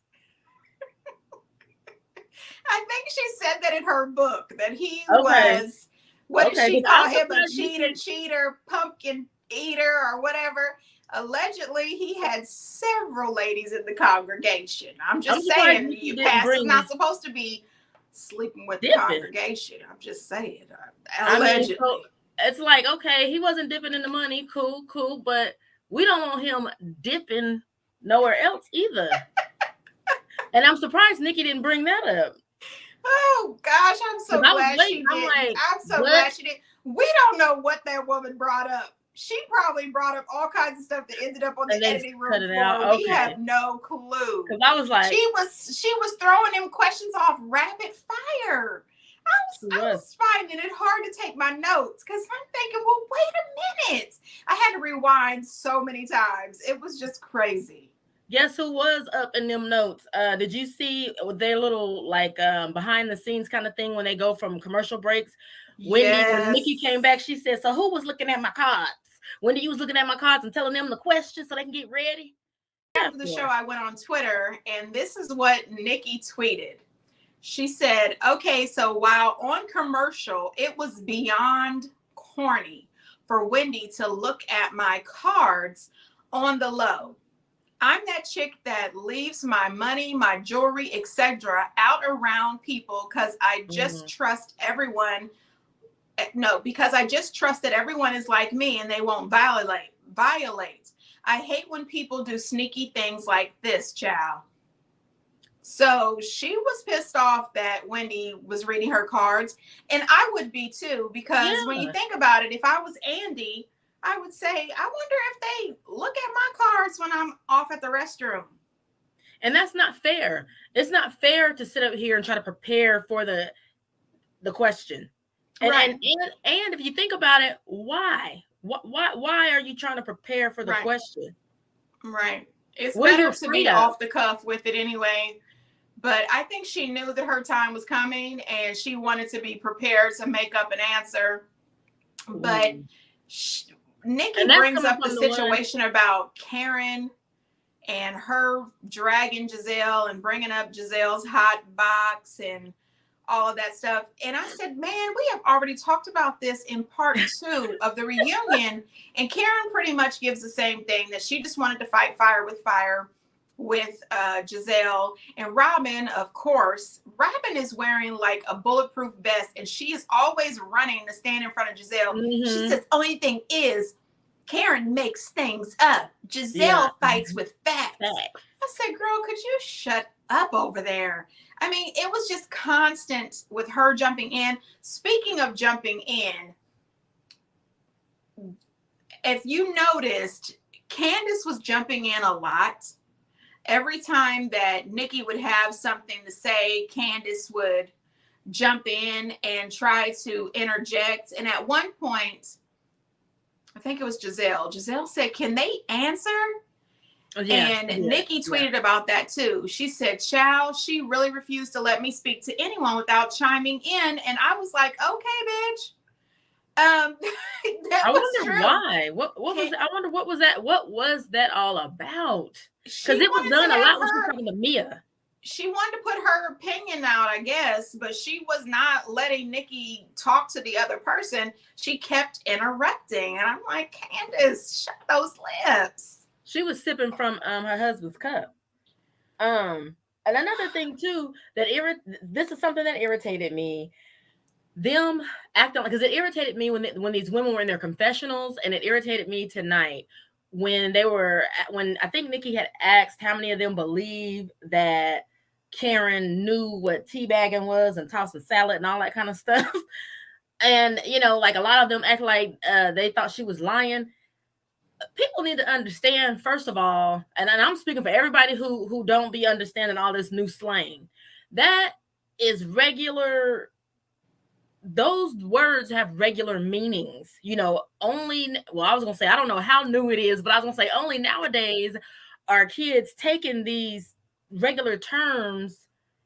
[SPEAKER 2] I think she said that in her book, that he
[SPEAKER 1] Okay.
[SPEAKER 2] was, what did
[SPEAKER 1] Okay.
[SPEAKER 2] she
[SPEAKER 1] Because
[SPEAKER 2] call
[SPEAKER 1] I'm
[SPEAKER 2] him, a
[SPEAKER 1] surprised
[SPEAKER 2] cheater, pumpkin eater, or whatever. Allegedly, he had several ladies in the congregation. I'm
[SPEAKER 1] I'm
[SPEAKER 2] just
[SPEAKER 1] surprised
[SPEAKER 2] saying,
[SPEAKER 1] Nikki
[SPEAKER 2] you
[SPEAKER 1] didn't
[SPEAKER 2] pastor's
[SPEAKER 1] bring
[SPEAKER 2] not supposed to be sleeping with the
[SPEAKER 1] dipping.
[SPEAKER 2] congregation. I'm just saying,
[SPEAKER 1] I mean, so
[SPEAKER 2] allegedly.
[SPEAKER 1] it's like, okay, he wasn't dipping in the money, cool, cool, but we don't want him dipping nowhere else either. And I'm surprised Nikki didn't bring that up
[SPEAKER 2] Oh gosh, I'm
[SPEAKER 1] because
[SPEAKER 2] so
[SPEAKER 1] I was
[SPEAKER 2] glad
[SPEAKER 1] waiting.
[SPEAKER 2] she
[SPEAKER 1] I'm
[SPEAKER 2] didn't.
[SPEAKER 1] like,
[SPEAKER 2] I'm so
[SPEAKER 1] what?
[SPEAKER 2] glad she didn't. We don't know what that woman brought up. She probably brought up all kinds of stuff that ended up on the
[SPEAKER 1] And they
[SPEAKER 2] editing room
[SPEAKER 1] cut it out.
[SPEAKER 2] floor. We
[SPEAKER 1] Okay,
[SPEAKER 2] have no clue.
[SPEAKER 1] because I was like,
[SPEAKER 2] She was throwing them questions off rapid fire.
[SPEAKER 1] she
[SPEAKER 2] I
[SPEAKER 1] was.
[SPEAKER 2] was finding it hard to take my notes because I'm thinking, well, wait a minute. I had to rewind so many times. It was just crazy.
[SPEAKER 1] Guess who was up in them notes? Did you see their little like behind the scenes kind of thing when they go from commercial breaks? Wendy, when Nikki came back,
[SPEAKER 2] Yes.
[SPEAKER 1] she said, "So who was looking at my cards?" Wendy, you was looking at my cards and telling them the questions so they can get ready. Yeah,
[SPEAKER 2] After the show,
[SPEAKER 1] for.
[SPEAKER 2] I went on Twitter, and this is what Nikki tweeted. She said, okay, so while on commercial, it was beyond corny for Wendy to look at my cards on the low. I'm that chick that leaves my money, my jewelry, etc. out around people because I just
[SPEAKER 1] Mhm.
[SPEAKER 2] trust everyone. No, because I just trust that everyone is like me and they won't violate. I hate when people do sneaky things like this, child. So she was pissed off that Wendy was reading her cards. And I would be too, because when you
[SPEAKER 1] Yeah,
[SPEAKER 2] think about it, if I was Andy, I would say, I wonder if they look at my cards when I'm off at the restroom.
[SPEAKER 1] and that's not fair. It's not fair to sit up here and try to prepare for the question. And and
[SPEAKER 2] Right,
[SPEAKER 1] and, and if you think about it, why? Why are you trying to prepare for the
[SPEAKER 2] right,
[SPEAKER 1] question?
[SPEAKER 2] right. It's
[SPEAKER 1] What are you
[SPEAKER 2] better to
[SPEAKER 1] afraid
[SPEAKER 2] be
[SPEAKER 1] of?
[SPEAKER 2] off the cuff with it anyway. But I think she knew that her time was coming and she wanted to be prepared to make up an answer. But
[SPEAKER 1] Ooh.
[SPEAKER 2] sh
[SPEAKER 1] And
[SPEAKER 2] Nikki
[SPEAKER 1] that's
[SPEAKER 2] brings
[SPEAKER 1] coming
[SPEAKER 2] up the
[SPEAKER 1] from the one.
[SPEAKER 2] situation about Karen and her dragging Giselle and bringing up Giselle's hot box and all of that stuff. And I said, man, we have already talked about this in part 2 of the reunion. And Karen pretty much gives the same thing, that she just wanted to fight fire with Giselle. And Robin, of course, Robin is wearing like a bulletproof vest, and she is always running to stand in front of Giselle. She says, only thing is, Karen makes things up. Giselle fights with facts. I said, girl, could you shut up over there? I mean, it was just constant with her jumping in. Speaking of jumping in, if you noticed, Candace was jumping in a lot. Every time that Nikki would have something to say, Candace would jump in and try to interject. And at one point, I think it was Giselle. Giselle said, can they answer? And Nikki tweeted about that too. She said, child, she really refused to let me speak to anyone without chiming in. And I was like, okay, bitch.
[SPEAKER 1] I wonder why. What was I wonder what was that? What was that all about? Because it was done a lot when she was talking to Mia.
[SPEAKER 2] She wanted to put her opinion out, I guess, but she was not letting Nikki talk to the other person. She kept interrupting. And I'm like, Candace, shut those lips.
[SPEAKER 1] She was sipping from her husband's cup. And another thing too, this is something that irritated me. Them acting like, because it irritated me when these women were in their confessionals, and it irritated me tonight when I think Nikki had asked how many of them believe that Karen knew what teabagging was and tossing salad and all that kind of stuff. And, like a lot of them act like they thought she was lying. People need to understand, first of all, and I'm speaking for everybody who don't be understanding all this new slang. That is regular. Those words have regular meanings, only, I was going to say, I don't know how new it is, but I was going to say only nowadays are kids taking these regular terms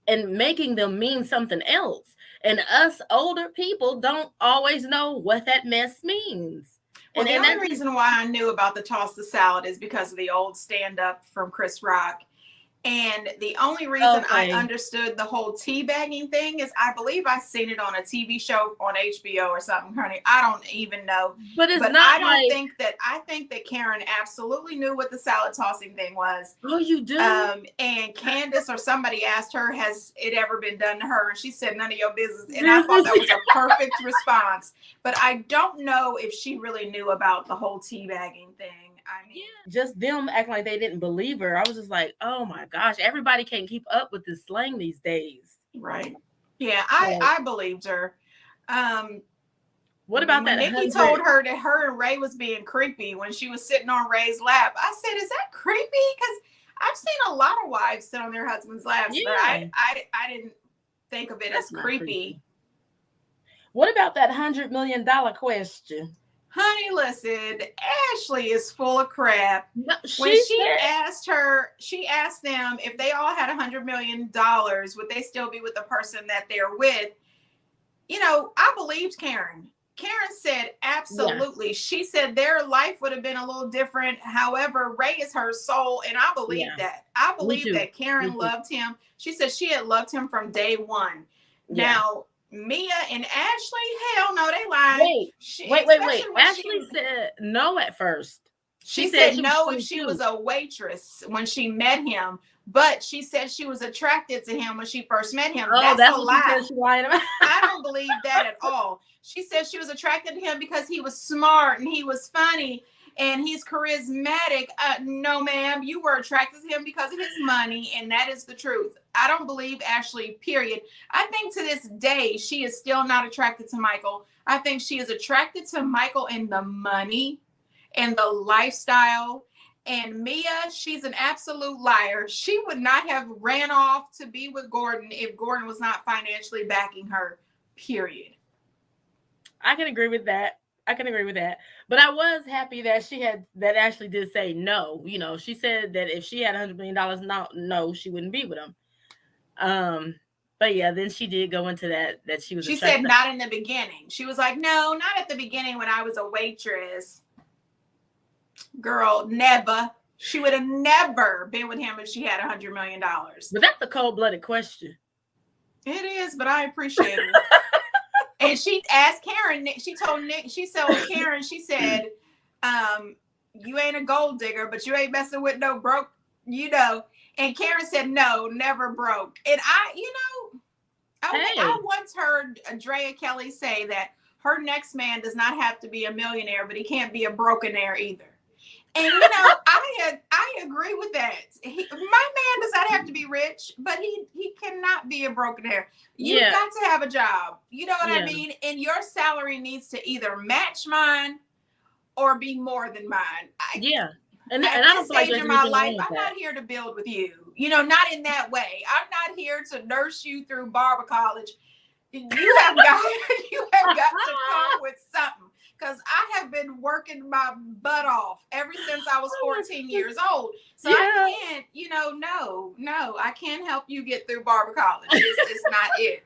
[SPEAKER 1] and making them mean something else. And us older people don't always know what that mess means.
[SPEAKER 2] Well, the only reason why I knew about the toss the salad is because of the old stand-up from Chris Rock. And the only reason I understood the whole teabagging thing is I believe I seen it on a TV show on HBO or something, honey. I don't even know.
[SPEAKER 1] But I
[SPEAKER 2] think that Karen absolutely knew what the salad tossing thing was.
[SPEAKER 1] Oh, you do?
[SPEAKER 2] And Candace or somebody asked her, has it ever been done to her? And she said, none of your business. And I thought that was a perfect response. But I don't know if she really knew about the whole teabagging thing. I mean,
[SPEAKER 1] just them acting like they didn't believe her. I was just like, oh my gosh, everybody can't keep up with this slang these days.
[SPEAKER 2] Right. Yeah, I believed her.
[SPEAKER 1] What about that?
[SPEAKER 2] Nikki told her that her and Ray was being creepy when she was sitting on Ray's lap. I said, is that creepy? Because I've seen a lot of wives sit on their husband's laps, but I didn't think of it as creepy.
[SPEAKER 1] What about that $100 million question?
[SPEAKER 2] Honey, listen, Ashley is full of crap.
[SPEAKER 1] No,
[SPEAKER 2] when she asked them if they all had $100 million, would they still be with the person that they're with? I believed Karen. Karen said, absolutely. Yeah. She said their life would have been a little different. However, Ray is her soul. And I believe that. I believe that Karen loved him. She said she had loved him from day one. Yeah. Now, Mia and Ashley, hell no, they lied.
[SPEAKER 1] Wait. Ashley said no at first.
[SPEAKER 2] She said no if she was a waitress when she met him, but she said she was attracted to him when she first met him.
[SPEAKER 1] Oh, that's a lie.
[SPEAKER 2] I don't believe that at all. She said she was attracted to him because he was smart and he was funny and he's charismatic. No, ma'am, you were attracted to him because of his money, and that is the truth. I don't believe Ashley, period. I think to this day, she is still not attracted to Michael. I think she is attracted to Michael in the money and the lifestyle. And Mia, she's an absolute liar. She would not have ran off to be with Gordon if Gordon was not financially backing her, period.
[SPEAKER 1] I can agree with that. But I was happy that that Ashley did say no. She said that if she had $100 million, no, she wouldn't be with him. But yeah, then she did go into that she was.
[SPEAKER 2] She said not in the beginning. She was like, no, not at the beginning when I was a waitress. Girl, never. She would have never been with him if she had $100 million.
[SPEAKER 1] But that's a cold-blooded question.
[SPEAKER 2] It is, but I appreciate her. And she asked Karen, she told Nick, she told Karen, she said, um, you ain't a gold digger, but you ain't messing with no broke, you know. And Karen said, no, never broke. And I
[SPEAKER 1] Hey,
[SPEAKER 2] once heard Drea Kelly say that her next man does not have to be a millionaire, but he can't be a brokenaire either. And I agree with that. My man does not have to be rich, but he cannot be a brokenaire. You've
[SPEAKER 1] yeah,
[SPEAKER 2] got to have a job. You know what I
[SPEAKER 1] yeah,
[SPEAKER 2] mean? And your salary needs to either match mine or be more than mine.
[SPEAKER 1] yeah. And
[SPEAKER 2] At
[SPEAKER 1] I
[SPEAKER 2] this
[SPEAKER 1] don't feel like
[SPEAKER 2] stage
[SPEAKER 1] there's
[SPEAKER 2] in my
[SPEAKER 1] anything
[SPEAKER 2] life,
[SPEAKER 1] wrong with
[SPEAKER 2] I'm
[SPEAKER 1] that.
[SPEAKER 2] not here to build with you. Not in that way. I'm not here to nurse you through barber college. You have got you have got to come with something, because I have been working my butt off ever since I was
[SPEAKER 1] Oh my
[SPEAKER 2] 14
[SPEAKER 1] goodness.
[SPEAKER 2] years old. So I
[SPEAKER 1] Yeah,
[SPEAKER 2] can't, no, I can't help you get through barber college. It's not it.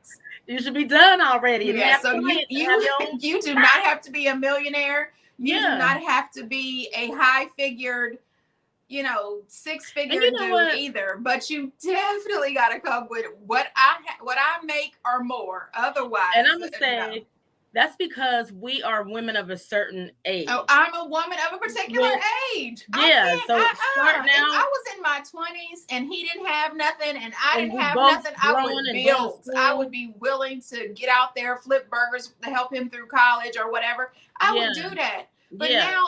[SPEAKER 1] you should be done already and
[SPEAKER 2] Yeah,
[SPEAKER 1] have
[SPEAKER 2] so you
[SPEAKER 1] clients and have
[SPEAKER 2] you
[SPEAKER 1] your own.
[SPEAKER 2] you do not have to be a millionaire. You do
[SPEAKER 1] Yeah,
[SPEAKER 2] not have to be a high figured, six
[SPEAKER 1] and
[SPEAKER 2] figure
[SPEAKER 1] you know
[SPEAKER 2] dude
[SPEAKER 1] what?
[SPEAKER 2] either, but you definitely got to come with what I make or more.
[SPEAKER 1] And I'm
[SPEAKER 2] Otherwise,
[SPEAKER 1] gonna
[SPEAKER 2] no.
[SPEAKER 1] say that's because we are women of a certain
[SPEAKER 2] Oh,
[SPEAKER 1] age.
[SPEAKER 2] I'm a woman of a particular
[SPEAKER 1] When
[SPEAKER 2] age. I
[SPEAKER 1] yeah,
[SPEAKER 2] can't.
[SPEAKER 1] so starting
[SPEAKER 2] If I
[SPEAKER 1] out
[SPEAKER 2] was in my 20s and he didn't have nothing and I
[SPEAKER 1] and
[SPEAKER 2] didn't
[SPEAKER 1] we
[SPEAKER 2] have
[SPEAKER 1] both
[SPEAKER 2] nothing, I
[SPEAKER 1] growing
[SPEAKER 2] would
[SPEAKER 1] and going to
[SPEAKER 2] build. I would
[SPEAKER 1] school.
[SPEAKER 2] be willing to get out there, flip burgers to help him through college or whatever. I
[SPEAKER 1] Yeah,
[SPEAKER 2] would do that. But
[SPEAKER 1] yeah,
[SPEAKER 2] now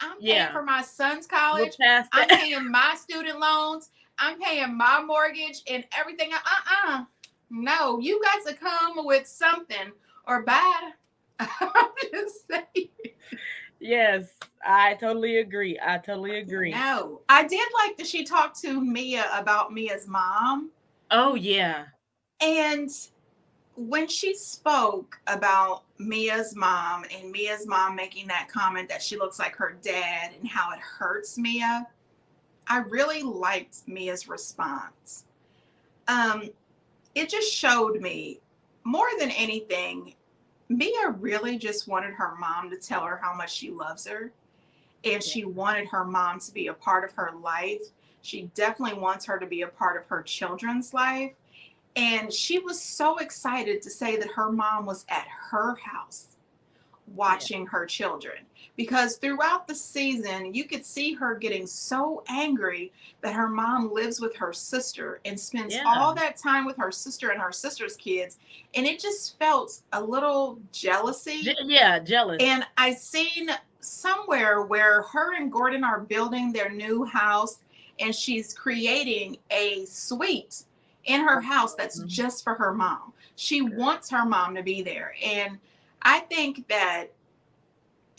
[SPEAKER 2] I'm paying
[SPEAKER 1] yeah.
[SPEAKER 2] for my son's
[SPEAKER 1] We're
[SPEAKER 2] college.
[SPEAKER 1] past
[SPEAKER 2] I'm
[SPEAKER 1] that.
[SPEAKER 2] paying my student loans. I'm paying my mortgage and everything. No, you got to come with something or bye. I'm just saying.
[SPEAKER 1] Yes, I totally agree. I totally agree.
[SPEAKER 2] No, I did like that she talked to Mia about Mia's mom.
[SPEAKER 1] Oh yeah.
[SPEAKER 2] And when she spoke about Mia's mom and Mia's mom making that comment that she looks like her dad and how it hurts Mia, I really liked Mia's response. Um, it just showed me more than anything, Mia really just wanted her mom to tell her how much she loves her, and
[SPEAKER 1] Yeah.
[SPEAKER 2] she wanted her mom to be a part of her life. She definitely wants her to be a part of her children's life. And she was so excited to say that her mom was at her house
[SPEAKER 1] Yeah.
[SPEAKER 2] watching her children, because throughout the season you could see her getting so angry that her mom lives with her sister and spends
[SPEAKER 1] Yeah.
[SPEAKER 2] all that time with her sister and her sister's kids, and it just felt a little jealousy.
[SPEAKER 1] Yeah, jealous.
[SPEAKER 2] And I seen somewhere where her and Gordon are building their new house, and she's creating a suite in her house that's
[SPEAKER 1] Mhm.
[SPEAKER 2] just for her mom. She wants her mom to be there. And I think that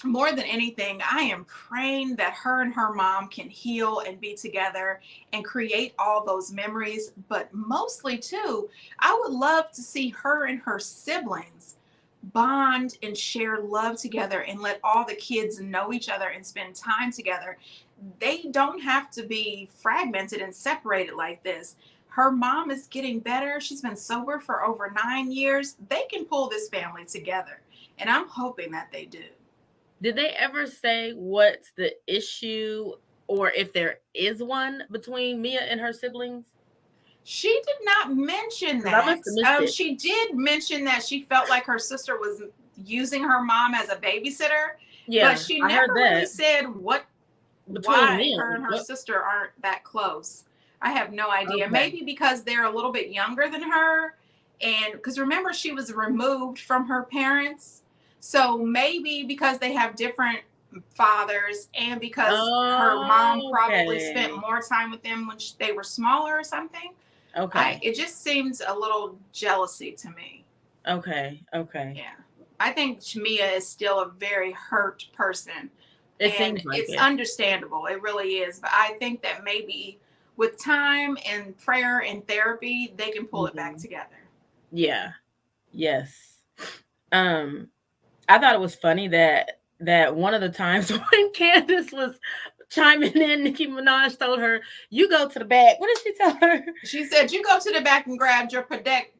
[SPEAKER 2] more than anything, I am praying that her and her mom can heal and be together and create all those memories. But mostly, too, I would love to see her and her siblings bond and share love together and let all the kids know each other and spend time together. They don't have to be fragmented and separated like this. Her mom is getting better. She's been sober for over 9 years. They can pull this family together. And I'm hoping that they do.
[SPEAKER 1] Did they ever say what's the issue or if there is one between Mia and her siblings?
[SPEAKER 2] She did not mention
[SPEAKER 1] Because I
[SPEAKER 2] that.
[SPEAKER 1] must have missed it.
[SPEAKER 2] She did mention that she felt like her sister was using her mom as a babysitter, but
[SPEAKER 1] Yeah,
[SPEAKER 2] she
[SPEAKER 1] I
[SPEAKER 2] never
[SPEAKER 1] heard
[SPEAKER 2] really
[SPEAKER 1] that
[SPEAKER 2] said
[SPEAKER 1] between
[SPEAKER 2] why her
[SPEAKER 1] them.
[SPEAKER 2] and her
[SPEAKER 1] What?
[SPEAKER 2] sister aren't that close. I have no idea.
[SPEAKER 1] Okay.
[SPEAKER 2] Maybe because they're a little bit younger than her. And because remember, she was removed from her parents. So maybe because they have different fathers and because her mom probably spent
[SPEAKER 1] Okay.
[SPEAKER 2] more time with them when they were smaller or something.
[SPEAKER 1] Okay.
[SPEAKER 2] It just seems a little jealousy to me.
[SPEAKER 1] Okay. Okay.
[SPEAKER 2] Yeah. I think Mia is still a very hurt person,
[SPEAKER 1] It
[SPEAKER 2] and
[SPEAKER 1] seems like
[SPEAKER 2] it's
[SPEAKER 1] it.
[SPEAKER 2] understandable. It really is. But I think that maybe with time and prayer and therapy, they can pull it back
[SPEAKER 1] Mhm.
[SPEAKER 2] together.
[SPEAKER 1] Yeah. Yes. Um, I thought it was funny that one of the times when Candace was chiming in, Nicki Minaj told her, "You go to the back." What did she tell her?
[SPEAKER 2] She said, "You go to the back and grab your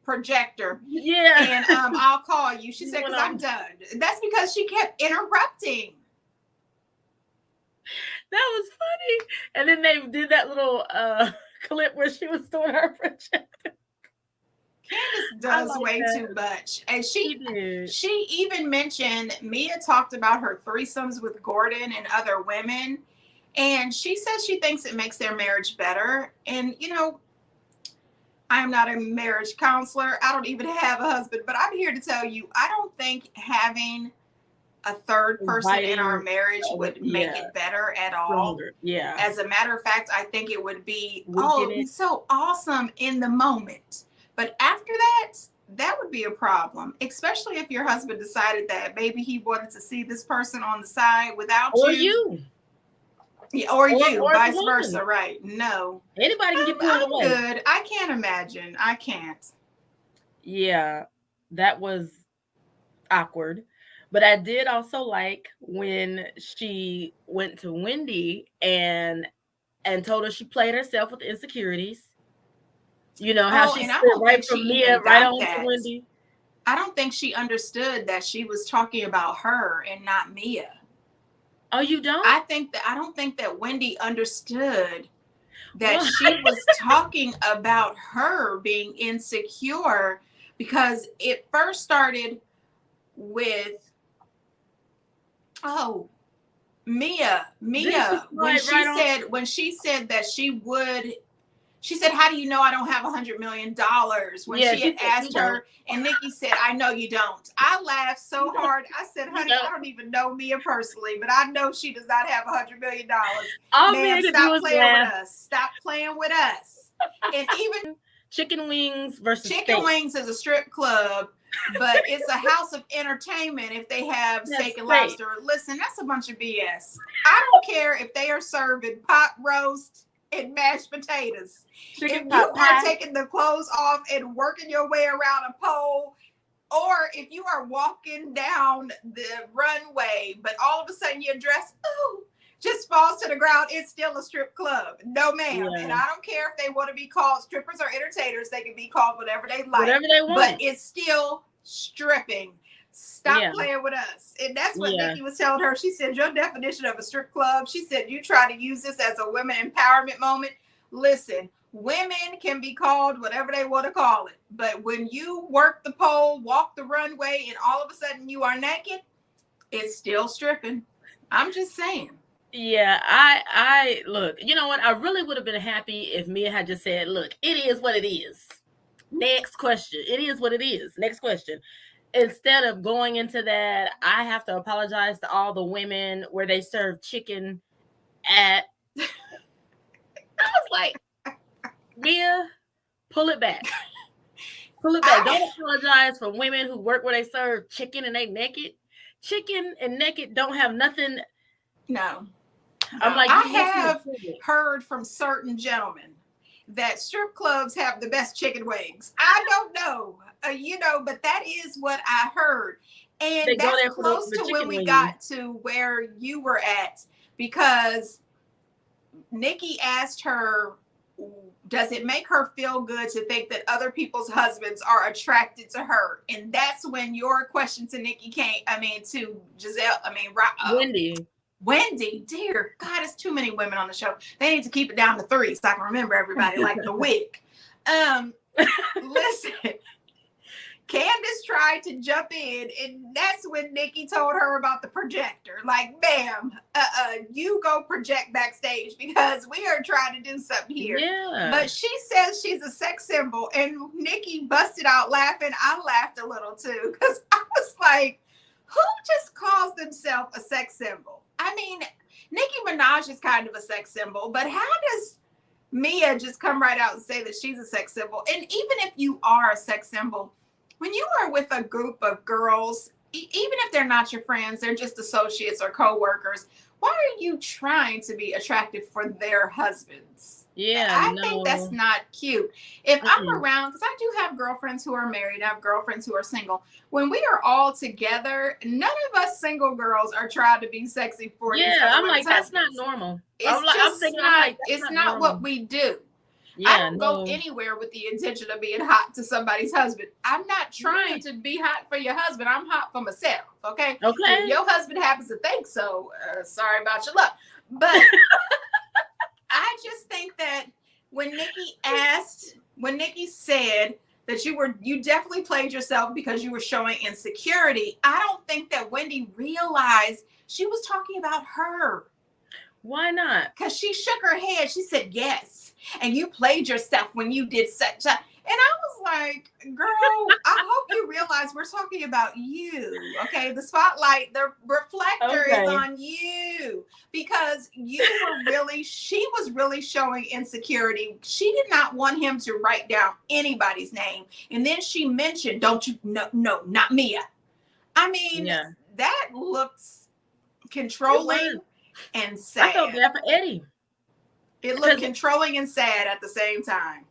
[SPEAKER 2] projector,
[SPEAKER 1] Yeah.
[SPEAKER 2] and I'll call you." She
[SPEAKER 1] She
[SPEAKER 2] said,
[SPEAKER 1] went
[SPEAKER 2] "Because I'm
[SPEAKER 1] on.
[SPEAKER 2] done." That's because she kept interrupting.
[SPEAKER 1] That was funny. And then they did that little clip where she was doing her project.
[SPEAKER 2] Candace
[SPEAKER 1] I
[SPEAKER 2] does
[SPEAKER 1] like
[SPEAKER 2] way
[SPEAKER 1] that.
[SPEAKER 2] too much. And
[SPEAKER 1] She did.
[SPEAKER 2] she even mentioned Mia talked about her threesomes with Gordon and other women. And she says she thinks it makes their marriage better. And I am not a marriage counselor. I don't even have a husband, but I'm here to tell you, I don't think having a third person in our
[SPEAKER 1] Inviting,
[SPEAKER 2] marriage would make
[SPEAKER 1] yeah,
[SPEAKER 2] it better at all.
[SPEAKER 1] stronger. Yeah.
[SPEAKER 2] As a matter of fact, I think it would be, oh,
[SPEAKER 1] Weaken
[SPEAKER 2] it'd be
[SPEAKER 1] it.
[SPEAKER 2] so awesome in the moment. But after that, that would be a problem, especially if your husband decided that maybe he wanted to see this person on the side without
[SPEAKER 1] Or
[SPEAKER 2] you.
[SPEAKER 1] you.
[SPEAKER 2] Yeah, or you,
[SPEAKER 1] Or the
[SPEAKER 2] vice
[SPEAKER 1] woman.
[SPEAKER 2] versa, right? No,
[SPEAKER 1] Anybody can get pulled
[SPEAKER 2] I'm
[SPEAKER 1] away.
[SPEAKER 2] good. I can't imagine. I can't.
[SPEAKER 1] Yeah. That was awkward. But I did also like when she went to Wendy and told her she played herself with insecurities. You know how
[SPEAKER 2] Oh,
[SPEAKER 1] she
[SPEAKER 2] and I
[SPEAKER 1] slid
[SPEAKER 2] don't
[SPEAKER 1] right
[SPEAKER 2] think she
[SPEAKER 1] from Mia
[SPEAKER 2] even
[SPEAKER 1] right
[SPEAKER 2] got
[SPEAKER 1] on to
[SPEAKER 2] that.
[SPEAKER 1] Wendy.
[SPEAKER 2] I don't think she understood that she was talking about her and not Mia.
[SPEAKER 1] Oh, you don't?
[SPEAKER 2] I don't think that Wendy understood that
[SPEAKER 1] Well,
[SPEAKER 2] she was talking about her being insecure, because it first started with, oh,
[SPEAKER 1] did she
[SPEAKER 2] Mia,
[SPEAKER 1] slide right on?
[SPEAKER 2] when she said that she said, how do you know I don't have $100 million? When
[SPEAKER 1] Yeah,
[SPEAKER 2] she
[SPEAKER 1] she
[SPEAKER 2] had
[SPEAKER 1] said you
[SPEAKER 2] asked
[SPEAKER 1] don't.
[SPEAKER 2] her, and Nikki said, I know you don't. I laughed
[SPEAKER 1] You
[SPEAKER 2] so
[SPEAKER 1] don't.
[SPEAKER 2] hard. I said,
[SPEAKER 1] You
[SPEAKER 2] honey, I
[SPEAKER 1] don't.
[SPEAKER 2] don't even know Mia personally, but I know she does not have $100 million.
[SPEAKER 1] All
[SPEAKER 2] Ma'am,
[SPEAKER 1] Mia could do
[SPEAKER 2] stop
[SPEAKER 1] is
[SPEAKER 2] playing with
[SPEAKER 1] laugh.
[SPEAKER 2] us. Stop playing with us. And even
[SPEAKER 1] Chicken wings versus
[SPEAKER 2] Chicken
[SPEAKER 1] steak.
[SPEAKER 2] Wings is a strip club, but it's a house of entertainment if they have
[SPEAKER 1] That's
[SPEAKER 2] steak and
[SPEAKER 1] steak.
[SPEAKER 2] lobster. Listen, that's a bunch of BS. I don't care if they are serving pot roast and mashed potatoes. If
[SPEAKER 1] Chicken
[SPEAKER 2] you
[SPEAKER 1] pot
[SPEAKER 2] are
[SPEAKER 1] pie.
[SPEAKER 2] taking the clothes off and working your way around a pole, or if you are walking down the runway, but all of a sudden your dress, ooh, just falls to the ground, it's still a strip club. No, ma'am. And
[SPEAKER 1] Yeah.
[SPEAKER 2] I don't care if they want to be called strippers or entertainers, they can be called whatever they like.
[SPEAKER 1] Whatever they
[SPEAKER 2] But
[SPEAKER 1] want.
[SPEAKER 2] it's still stripping. Stop
[SPEAKER 1] Yeah.
[SPEAKER 2] playing with us. And that's what
[SPEAKER 1] Yeah.
[SPEAKER 2] Nikki was telling her. She said, your definition of a strip club, she said, you try to use this as a women empowerment moment. Listen, women can be called whatever they want to call it. But when you work the pole, walk the runway, and all of a sudden you are naked, it's still stripping. I'm just saying.
[SPEAKER 1] Yeah, I look, you know what? I really would have been happy if Mia had just said, "Look, it is what it is." Next question. It is what it is. Next question. Instead of going into that, I have to apologize to all the women where they serve chicken at. I was like, Mia, pull it back. Pull it back.
[SPEAKER 2] I
[SPEAKER 1] Don't apologize for women who work where they serve chicken and they naked. Chicken and naked don't have nothing.
[SPEAKER 2] no,
[SPEAKER 1] I'm
[SPEAKER 2] no.
[SPEAKER 1] like,
[SPEAKER 2] I
[SPEAKER 1] you missing the
[SPEAKER 2] have
[SPEAKER 1] point.
[SPEAKER 2] heard from certain gentlemen that strip clubs have the best chicken wings. I don't know, but that is what I heard.
[SPEAKER 1] They
[SPEAKER 2] And
[SPEAKER 1] go
[SPEAKER 2] that's
[SPEAKER 1] there for
[SPEAKER 2] close
[SPEAKER 1] the
[SPEAKER 2] to when
[SPEAKER 1] chicken
[SPEAKER 2] we
[SPEAKER 1] wings.
[SPEAKER 2] got to where you were at, because Nikki asked her, does it make her feel good to think that other people's husbands are attracted to her? And that's when your question to Nikki came, to Giselle,
[SPEAKER 1] Wendy.
[SPEAKER 2] Wendy, dear God, it's too many women on the show. They need to keep it down to 3 so I can remember everybody, like the wig. Listen, Candace tried to jump in, and that's when Nikki told her about the projector. Like, ma'am, you go project backstage because we are trying to do something here.
[SPEAKER 1] Yeah.
[SPEAKER 2] But she says she's a sex symbol, and Nikki busted out laughing. I laughed a little too, because I was like, who just calls themselves a sex symbol? I mean, Nicki Minaj is kind of a sex symbol, but how does Mia just come right out and say that she's a sex symbol? And even if you are a sex symbol, when you are with a group of girls, even if they're not your friends, they're just associates or co-workers, why are you trying to be attractive for their husbands?
[SPEAKER 1] Yeah,
[SPEAKER 2] I think that's
[SPEAKER 1] no.
[SPEAKER 2] not cute. If I'm
[SPEAKER 1] Mm-mm.
[SPEAKER 2] around, because I do have girlfriends who are married, I have girlfriends who are single. When we are all together, none of us single girls are trying to be sexy for these
[SPEAKER 1] Yeah,
[SPEAKER 2] other
[SPEAKER 1] I'm
[SPEAKER 2] women's
[SPEAKER 1] like, that's not
[SPEAKER 2] husbands.
[SPEAKER 1] normal.
[SPEAKER 2] It's
[SPEAKER 1] I'm
[SPEAKER 2] just
[SPEAKER 1] thinking, I'm
[SPEAKER 2] not,
[SPEAKER 1] like, that's
[SPEAKER 2] it's
[SPEAKER 1] not
[SPEAKER 2] not what
[SPEAKER 1] normal.
[SPEAKER 2] we do. I
[SPEAKER 1] Yeah,
[SPEAKER 2] don't go
[SPEAKER 1] no.
[SPEAKER 2] anywhere with the intention of being hot to somebody's husband. I'm not
[SPEAKER 1] Yeah.
[SPEAKER 2] trying to be hot for your husband. I'm hot for myself. Okay. If
[SPEAKER 1] Okay.
[SPEAKER 2] your husband happens to think so, sorry about your luck. But I just think that when Nikki said that you definitely played yourself because you were showing insecurity. I don't think that Wendy realized she was talking about her.
[SPEAKER 1] Why not?
[SPEAKER 2] Because she shook her head. She said, yes. And you played yourself when you did such a. And I was like, girl, I hope you realize we're talking about you. Okay. The spotlight, the reflector is
[SPEAKER 1] Okay.
[SPEAKER 2] on you because she was really showing insecurity. She did not want him to write down anybody's name. And then she mentioned, don't you, no, not Mia. I mean,
[SPEAKER 1] Yeah.
[SPEAKER 2] that looks controlling and
[SPEAKER 1] I felt
[SPEAKER 2] sad.
[SPEAKER 1] bad for Eddie.
[SPEAKER 2] It looked controlling and sad at the same time.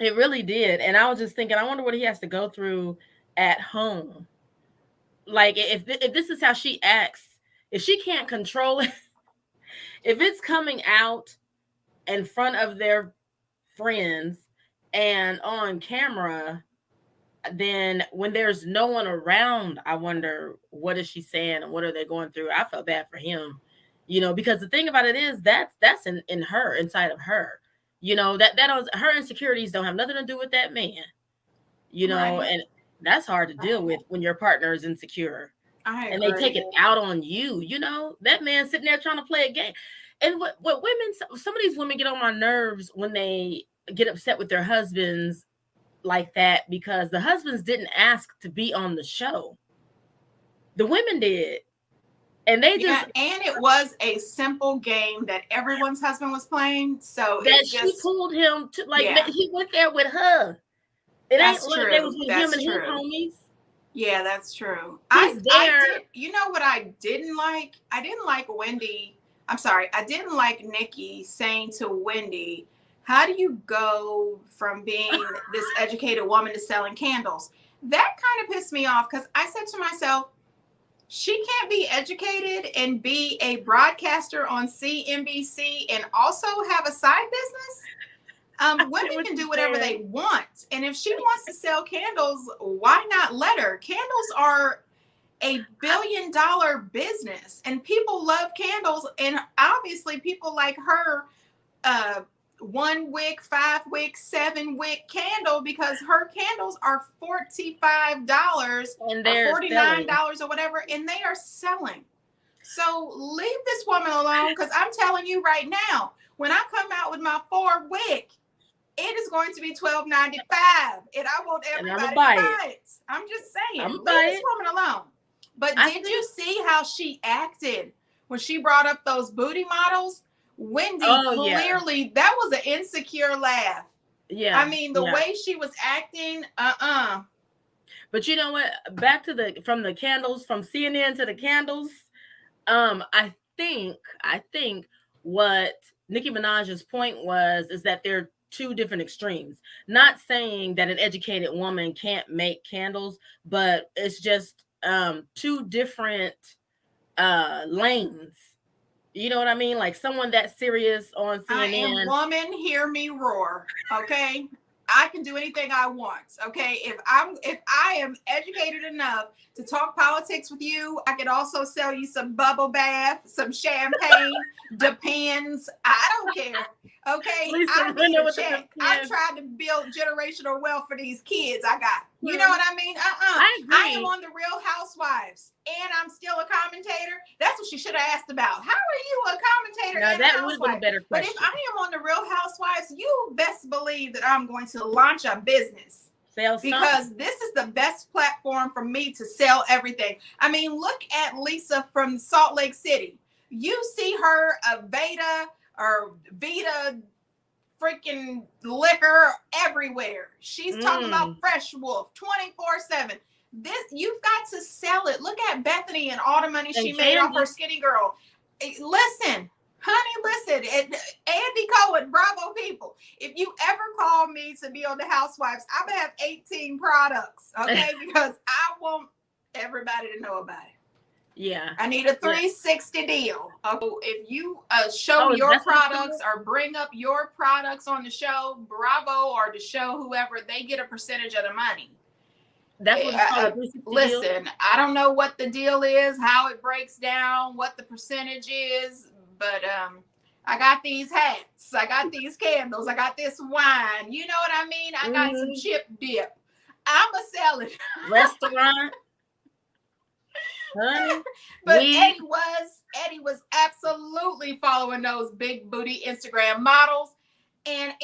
[SPEAKER 1] It really did. And I was just thinking, I wonder what he has to go through at home. Like, if this is how she acts, if she can't control it, if it's coming out in front of their friends and on camera, then when there's no one around, I wonder, what is she saying and what are they going through? I felt bad for him, because the thing about it is that's in her, inside of her, that was her insecurities don't have nothing to do with that man,
[SPEAKER 2] Right.
[SPEAKER 1] and that's hard to deal with when your partner is insecure
[SPEAKER 2] I
[SPEAKER 1] and they take
[SPEAKER 2] agree.
[SPEAKER 1] it out on you. That man sitting there trying to play a game. And what women, some of these women get on my nerves when they get upset with their husbands like that, because the husbands didn't ask to be on the show. The women did. And they just,
[SPEAKER 2] and it was a simple game that everyone's husband was playing. So
[SPEAKER 1] that
[SPEAKER 2] it
[SPEAKER 1] she
[SPEAKER 2] just,
[SPEAKER 1] pulled him to, like,
[SPEAKER 2] yeah,
[SPEAKER 1] he went there with her. It ain't
[SPEAKER 2] that's
[SPEAKER 1] like they was
[SPEAKER 2] true.
[SPEAKER 1] with him
[SPEAKER 2] That's
[SPEAKER 1] and his
[SPEAKER 2] true.
[SPEAKER 1] homies.
[SPEAKER 2] Yeah, that's true.
[SPEAKER 1] He's
[SPEAKER 2] I
[SPEAKER 1] there.
[SPEAKER 2] did, you know what I didn't like? I didn't like Wendy. I'm sorry. I didn't like Nikki saying to Wendy, how do you go from being this educated woman to selling candles? That kind of pissed me off because I said to myself, she can't be educated and be a broadcaster on CNBC and also have a side business. Women can do whatever they want. And if she wants to sell candles, why not let her? Candles are a $1 billion business and people love candles. And obviously people like her, 1 wick, 5 wick, 7 wick candle, because her candles are $45
[SPEAKER 1] And
[SPEAKER 2] or
[SPEAKER 1] they're selling.
[SPEAKER 2] $49 or whatever, and they are selling. So leave this woman alone, because I'm telling you right now, when I come out with my 4 wick, it is going to be $12.95, and I want everybody to buy it. I'm just saying, leave this woman alone. But did you see how she acted when she brought up those booty models? Wendy, clearly, that was an insecure laugh.
[SPEAKER 1] Yeah.
[SPEAKER 2] I mean, the way she was acting,
[SPEAKER 1] But you know what? Back to from the candles, from CNN to the candles. I think what Nicki Minaj's point is that they're two different extremes. Not saying that an educated woman can't make candles, but it's just two different lanes. You know what I mean? Like someone that's serious on CNN.
[SPEAKER 2] I am woman, hear me roar. Okay. I can do anything I want. Okay. If I am educated enough to talk politics with you, I could also sell you some bubble bath, some champagne. Depends. I don't care. Okay. I need a check. I'm trying to build generational wealth for these kids I got. You know what I mean? I am on the Real Housewives and I'm still a commentator. That's what she should have asked about. How are you a commentator?
[SPEAKER 1] Now, that would have been a better question.
[SPEAKER 2] But if I am on the Real Housewives, you best believe that I'm going to launch a business. Because this is the best platform for me to sell everything. I mean, look at Lisa from Salt Lake City. You see her a Vita or Vita freaking liquor everywhere. She's talking about Fresh Wolf 24/7. You've got to sell it. Look at Bethany and all the money she made off her Skinny Girl. Listen, honey, listen. Andy Cohen, Bravo people. If you ever call me to be on the Housewives, I'm gonna have 18 products, okay? Because I want everybody to know about it.
[SPEAKER 1] Yeah.
[SPEAKER 2] I need a 360 deal. If you show your products or bring up your products on the show, Bravo or the show, whoever, they get a percentage of the money.
[SPEAKER 1] That's what it's called.
[SPEAKER 2] Listen, I don't know what the deal is, how it breaks down, what the percentage is, but I got these hats, I got these candles, I got this wine. You know what I mean? I got some chip dip. I'ma sell it.
[SPEAKER 1] Restaurant, honey,
[SPEAKER 2] But
[SPEAKER 1] weed.
[SPEAKER 2] Eddie was absolutely following those big booty Instagram models. And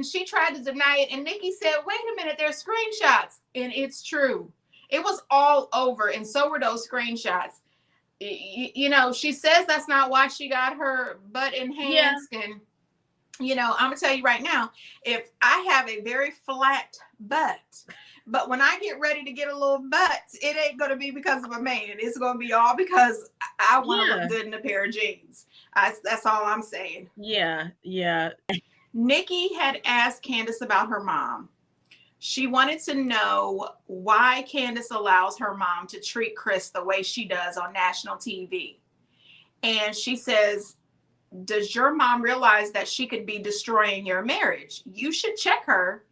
[SPEAKER 2] she tried to deny it. And Nikki said, wait a minute, there's screenshots. And it's true. It was all over. And so were those screenshots. She says that's not why she got her butt
[SPEAKER 1] Yeah,
[SPEAKER 2] enhanced. And I'm gonna tell you right now, if I have a very flat butt, but when I get ready to get a little butt, it ain't gonna be because of a man. It's gonna be all because I want to look
[SPEAKER 1] yeah,
[SPEAKER 2] good in a pair of jeans. That's all I'm saying.
[SPEAKER 1] yeah, yeah.
[SPEAKER 2] Nikki had asked Candace about her mom. She wanted to know why Candace allows her mom to treat Chris the way she does on national TV. And she says, does your mom realize that she could be destroying your marriage? You should check her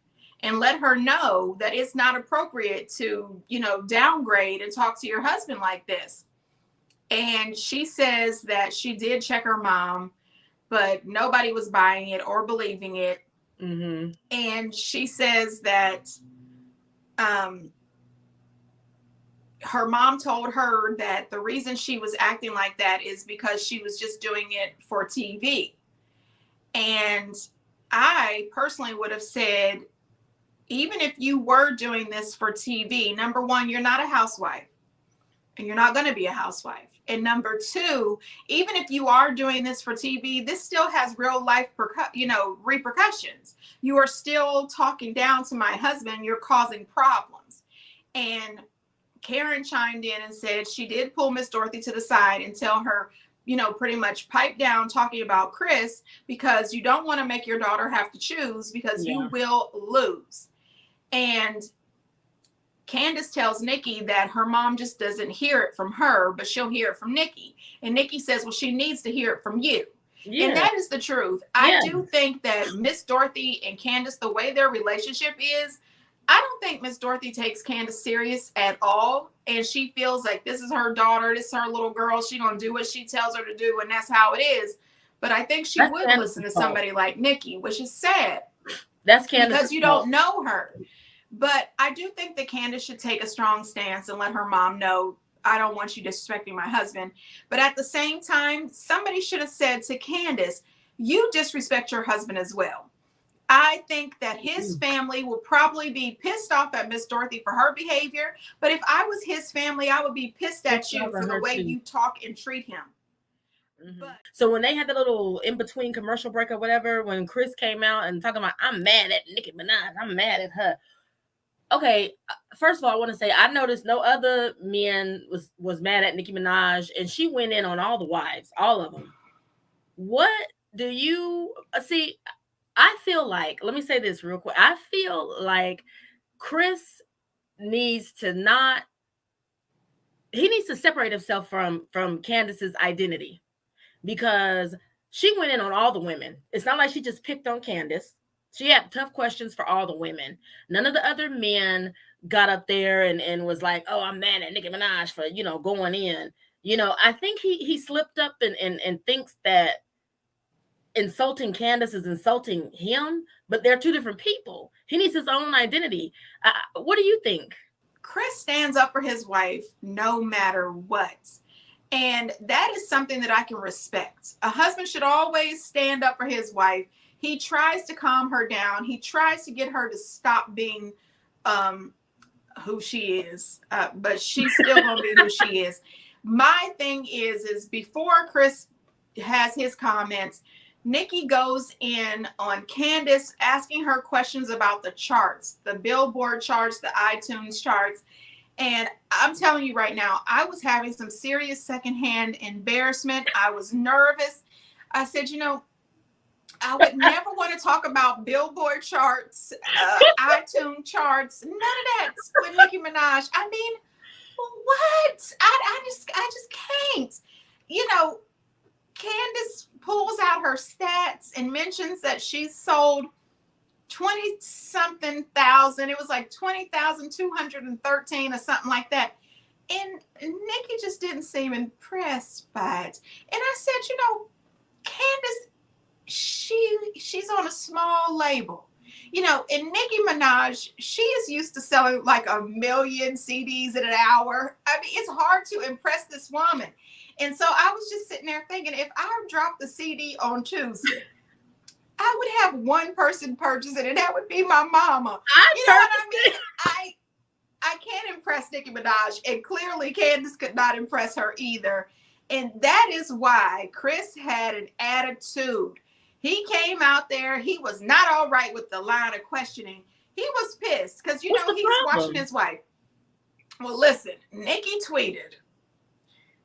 [SPEAKER 2] and let her know that it's not appropriate to, downgrade and talk to your husband like this. And she says that she did check her mom, but nobody was buying it or believing it.
[SPEAKER 1] Mm-hmm.
[SPEAKER 2] And she says that um, her mom told her that the reason she was acting like that is because she was just doing it for TV. And I personally would have said, even if you were doing this for TV, number one, you're not a housewife and you're not going to be a housewife. And number two, even if you are doing this for TV, this still has real life, repercussions. You are still talking down to my husband. You're causing problems. And Karen chimed in and said she did pull Miss Dorothy to the side and tell her, pretty much pipe down talking about Chris, because you don't want to make your daughter have to choose, because you
[SPEAKER 1] Yeah.
[SPEAKER 2] will lose. And Candace tells Nikki that her mom just doesn't hear it from her, but she'll hear it from Nikki. And Nikki says, well, she needs to hear it from you. And
[SPEAKER 1] Yeah.
[SPEAKER 2] that is the truth. I
[SPEAKER 1] Yeah.
[SPEAKER 2] do think that Miss Dorothy and Candace, the way their relationship is, I don't think Miss Dorothy takes Candace serious at all. And she feels like this is her daughter, this is her little girl. She's going to do what she tells her to do, and that's how it is. But I think she
[SPEAKER 1] That's
[SPEAKER 2] would listen to
[SPEAKER 1] Candace's fault.
[SPEAKER 2] somebody like Nikki, which is sad
[SPEAKER 1] That's
[SPEAKER 2] because
[SPEAKER 1] Candace's
[SPEAKER 2] you
[SPEAKER 1] fault.
[SPEAKER 2] don't know her. But I do think that Candace should take a strong stance and let her mom know, I don't want you disrespecting my husband. But at the same time, somebody should have said to Candace, you disrespect your husband as well. I think that his family will probably be pissed off at Miss Dorothy for her behavior. But if I was his family, I would be pissed
[SPEAKER 1] It's
[SPEAKER 2] at you
[SPEAKER 1] over
[SPEAKER 2] for the
[SPEAKER 1] her
[SPEAKER 2] way
[SPEAKER 1] too.
[SPEAKER 2] you talk and treat him.
[SPEAKER 1] Mm-hmm.
[SPEAKER 2] But
[SPEAKER 1] So when they had the little in between commercial break or whatever, when Chris came out and talking about, I'm mad at Nicki Minaj, I'm mad at her. Okay, first of all, I want to say I noticed no other men was mad at Nicki Minaj, and she went in on all the wives, all of them. What do you see? I feel like, let me say this real quick. I feel like Chris needs to not. He needs to separate himself from Candace's identity, because she went in on all the women. It's not like she just picked on Candace. She had tough questions for all the women. None of the other men got up there and was like, oh, I'm mad at Nicki Minaj for, going in. I think he slipped up and thinks that insulting Candace is insulting him, but they're two different people. He needs his own identity. What do you think?
[SPEAKER 2] Chris stands up for his wife no matter what. And that is something that I can respect. A husband should always stand up for his wife. He tries to calm her down. He tries to get her to stop being um, who she is, but she's still going to be who she is. My thing is before Chris has his comments, Nikki goes in on Candace, asking her questions about the charts, the Billboard charts, the iTunes charts. And I'm telling you right now, I was having some serious secondhand embarrassment. I was nervous. I said, I would never want to talk about Billboard charts, iTunes charts, none of that with Nicki Minaj. I mean, what? I just can't. Candace pulls out her stats and mentions that she sold 20 something thousand. It was like 20,213 or something like that. And Nikki just didn't seem impressed by it. And I said, Candace, she's on a small label. And Nicki Minaj, she is used to selling like 1 million CDs in an hour. I mean, it's hard to impress this woman. And so I was just sitting there thinking, if I dropped the CD on Tuesday, I would have one person purchase it, and that would be my mama.
[SPEAKER 1] I
[SPEAKER 2] You know what I
[SPEAKER 1] purchased
[SPEAKER 2] mean?
[SPEAKER 1] it.
[SPEAKER 2] I can't impress Nicki Minaj, and clearly Candace could not impress her either. And that is why Chris had an attitude. He came out there, he was not all right with the line of questioning. He was pissed because,
[SPEAKER 1] What's the
[SPEAKER 2] he's watching
[SPEAKER 1] problem?
[SPEAKER 2] his wife. Well, listen, Nicki tweeted.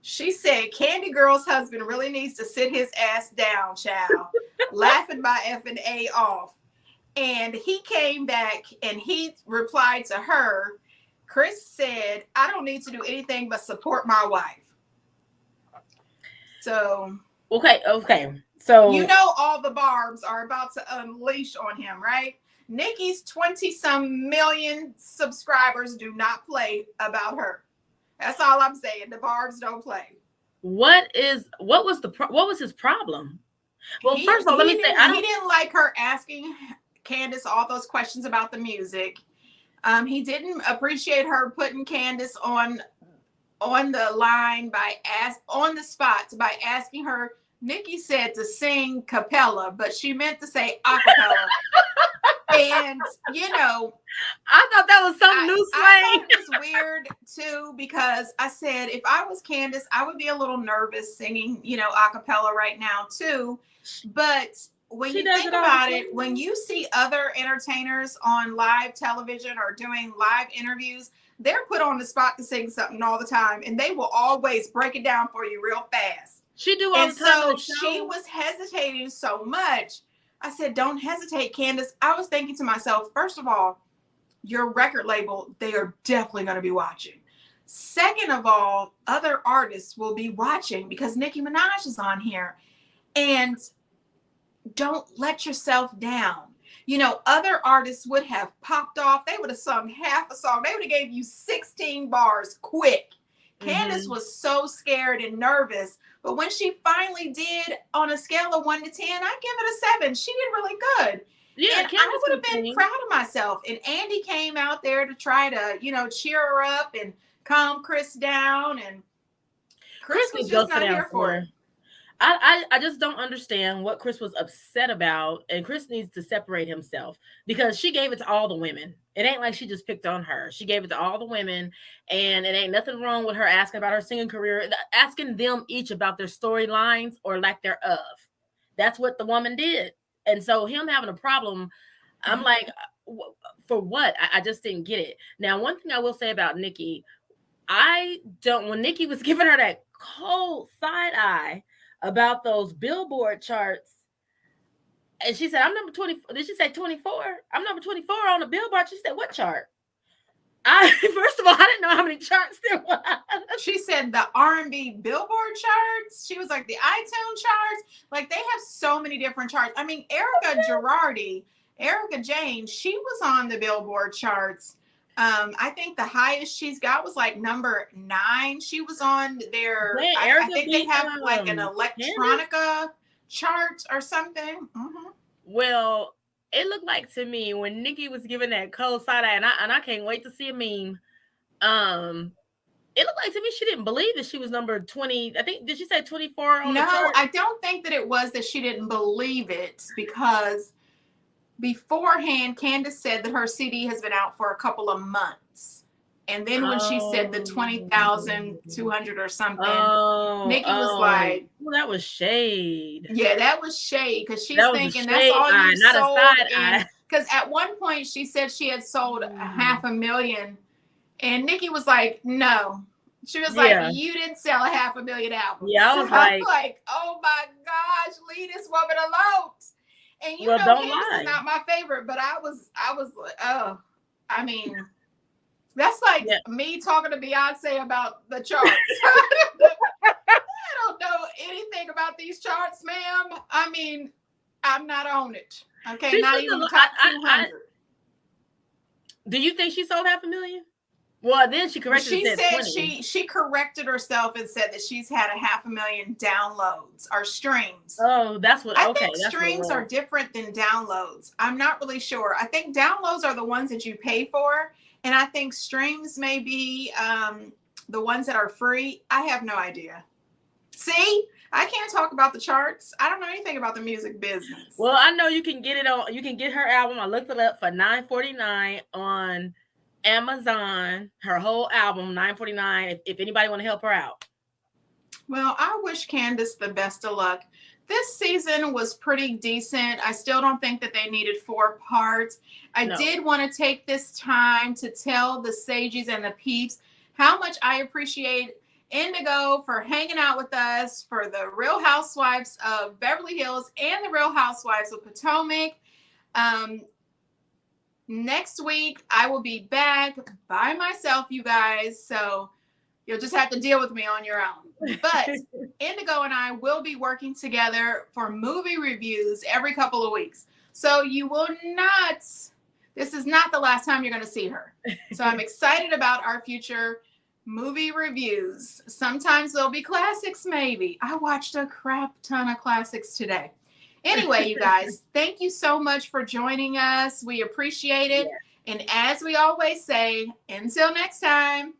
[SPEAKER 2] She said, Candy Girl's husband really needs to sit his ass down, child. Laughing my effing A off. And he came back and he replied to her. Chris said, I don't need to do anything but support my wife. So,
[SPEAKER 1] Okay. So
[SPEAKER 2] all the barbs are about to unleash on him, right? Nicki's 20-some million subscribers do not play about her. That's all I'm saying. The barbs don't play.
[SPEAKER 1] what was his problem? Well,
[SPEAKER 2] He
[SPEAKER 1] first of all, let me say
[SPEAKER 2] he didn't like her asking Candace all those questions about the music. He didn't appreciate her putting Candace on the line on the spot by asking her. Nicki said to sing cappella, but she meant to say acapella. And
[SPEAKER 1] I thought that was some new
[SPEAKER 2] I
[SPEAKER 1] slang.
[SPEAKER 2] thought it was weird too, because I said if I was Candace, I would be a little nervous singing, acapella right now too. But when you think about it, when you see other entertainers on live television or doing live interviews, they're put on the spot to sing something all the time, and they will always break it down for you real fast.
[SPEAKER 1] She do all
[SPEAKER 2] And
[SPEAKER 1] the time.
[SPEAKER 2] so she was hesitating so much. I said, don't hesitate, Candace. I was thinking to myself, first of all, your record label, they are definitely going to be watching. Second of all, other artists will be watching because Nicki Minaj is on here. And don't let yourself down. Other artists would have popped off. They would have sung half a song. They would have gave you 16 bars quick. Candace was so scared and nervous. But when she finally did, on a scale of 1 to 10, I give it a 7. She did really good.
[SPEAKER 1] Yeah,
[SPEAKER 2] and I would have been proud of myself. And Andy came out there to try to, cheer her up and calm Chris down. And Chris was just not here for it.
[SPEAKER 1] I just don't understand what Chris was upset about, and Chris needs to separate himself because she gave it to all the women. It ain't like she just picked on her. She gave it to all the women, and it ain't nothing wrong with her asking about her singing career, asking them each about their storylines or lack thereof. That's what the woman did. And so him having a problem, I'm like, for what? I just didn't get it. Now, one thing I will say about Nicki, when Nicki was giving her that cold side eye about those Billboard charts, and she said, I'm number 24. Did she say 24? I'm number 24 on the Billboard. She said, what chart? First of all, I didn't know how many charts there was.
[SPEAKER 2] She said the R&B Billboard charts. She was like the iTunes charts. Like, they have so many different charts. I mean, Erica Jane, she was on the Billboard charts. I think the highest she's got was like number 9. She was on their, I think they have like an electronica chart or something. Mm-hmm.
[SPEAKER 1] Well, it looked like to me when Nicki was giving that cold side eye, and I can't wait to see a meme. It looked like to me she didn't believe that she was number 20. I think, did she say 24 on the chart?
[SPEAKER 2] No, I don't think that it was that she didn't believe it, because beforehand, Candace said that her CD has been out for a couple of months. And then when she said the 20,200 or something, Nicki was like,
[SPEAKER 1] well, that was shade.
[SPEAKER 2] Yeah, that was shade, because she's thinking that's all you sold. Because at one point she said she had sold 500,000. And Nicki was like, no. She was like, you didn't sell 500,000 albums.
[SPEAKER 1] Yeah, I was
[SPEAKER 2] like, oh my gosh, leave this woman alone. And Candace is not my favorite, but I was like, oh, I mean, that's like me talking to Beyonce about the charts. I don't know anything about these charts, ma'am. I mean, I'm not on it. Okay, not even the top 200.
[SPEAKER 1] Do you think she sold 500,000? Well, then she corrected and
[SPEAKER 2] She
[SPEAKER 1] said
[SPEAKER 2] said
[SPEAKER 1] 20.
[SPEAKER 2] she corrected herself and said that she's had a 500,000 downloads or streams.
[SPEAKER 1] Oh, that's what.
[SPEAKER 2] I
[SPEAKER 1] Okay,
[SPEAKER 2] think
[SPEAKER 1] that's what it
[SPEAKER 2] streams are
[SPEAKER 1] was.
[SPEAKER 2] different than downloads. I'm not really sure. I think downloads are the ones that you pay for, and I think streams may be the ones that are free. I have no idea. See, I can't talk about the charts. I don't know anything about the music business.
[SPEAKER 1] Well, I know you can get it on. You can get her album. I looked it up for $9.49 on Amazon. Her whole album, $9.49. If anybody want to help her out.
[SPEAKER 2] Well, I wish Candace the best of luck. This season was pretty decent. I still don't think that they needed 4 parts. I
[SPEAKER 1] No.
[SPEAKER 2] did want to take this time to tell the Sages and the Peeps how much I appreciate Indigo for hanging out with us for the Real Housewives of Beverly Hills and the Real Housewives of Potomac. Um, Next week, I will be back by myself, you guys. So you'll just have to deal with me on your own. But Indigo and I will be working together for movie reviews every couple of weeks. So you will not, this is not the last time you're going to see her. So I'm excited about our future movie reviews. Sometimes there'll be classics, maybe. I watched a crap ton of classics today. Anyway, you guys, thank you so much for joining us. We appreciate it.
[SPEAKER 1] Yeah.
[SPEAKER 2] And as we always say, until next time.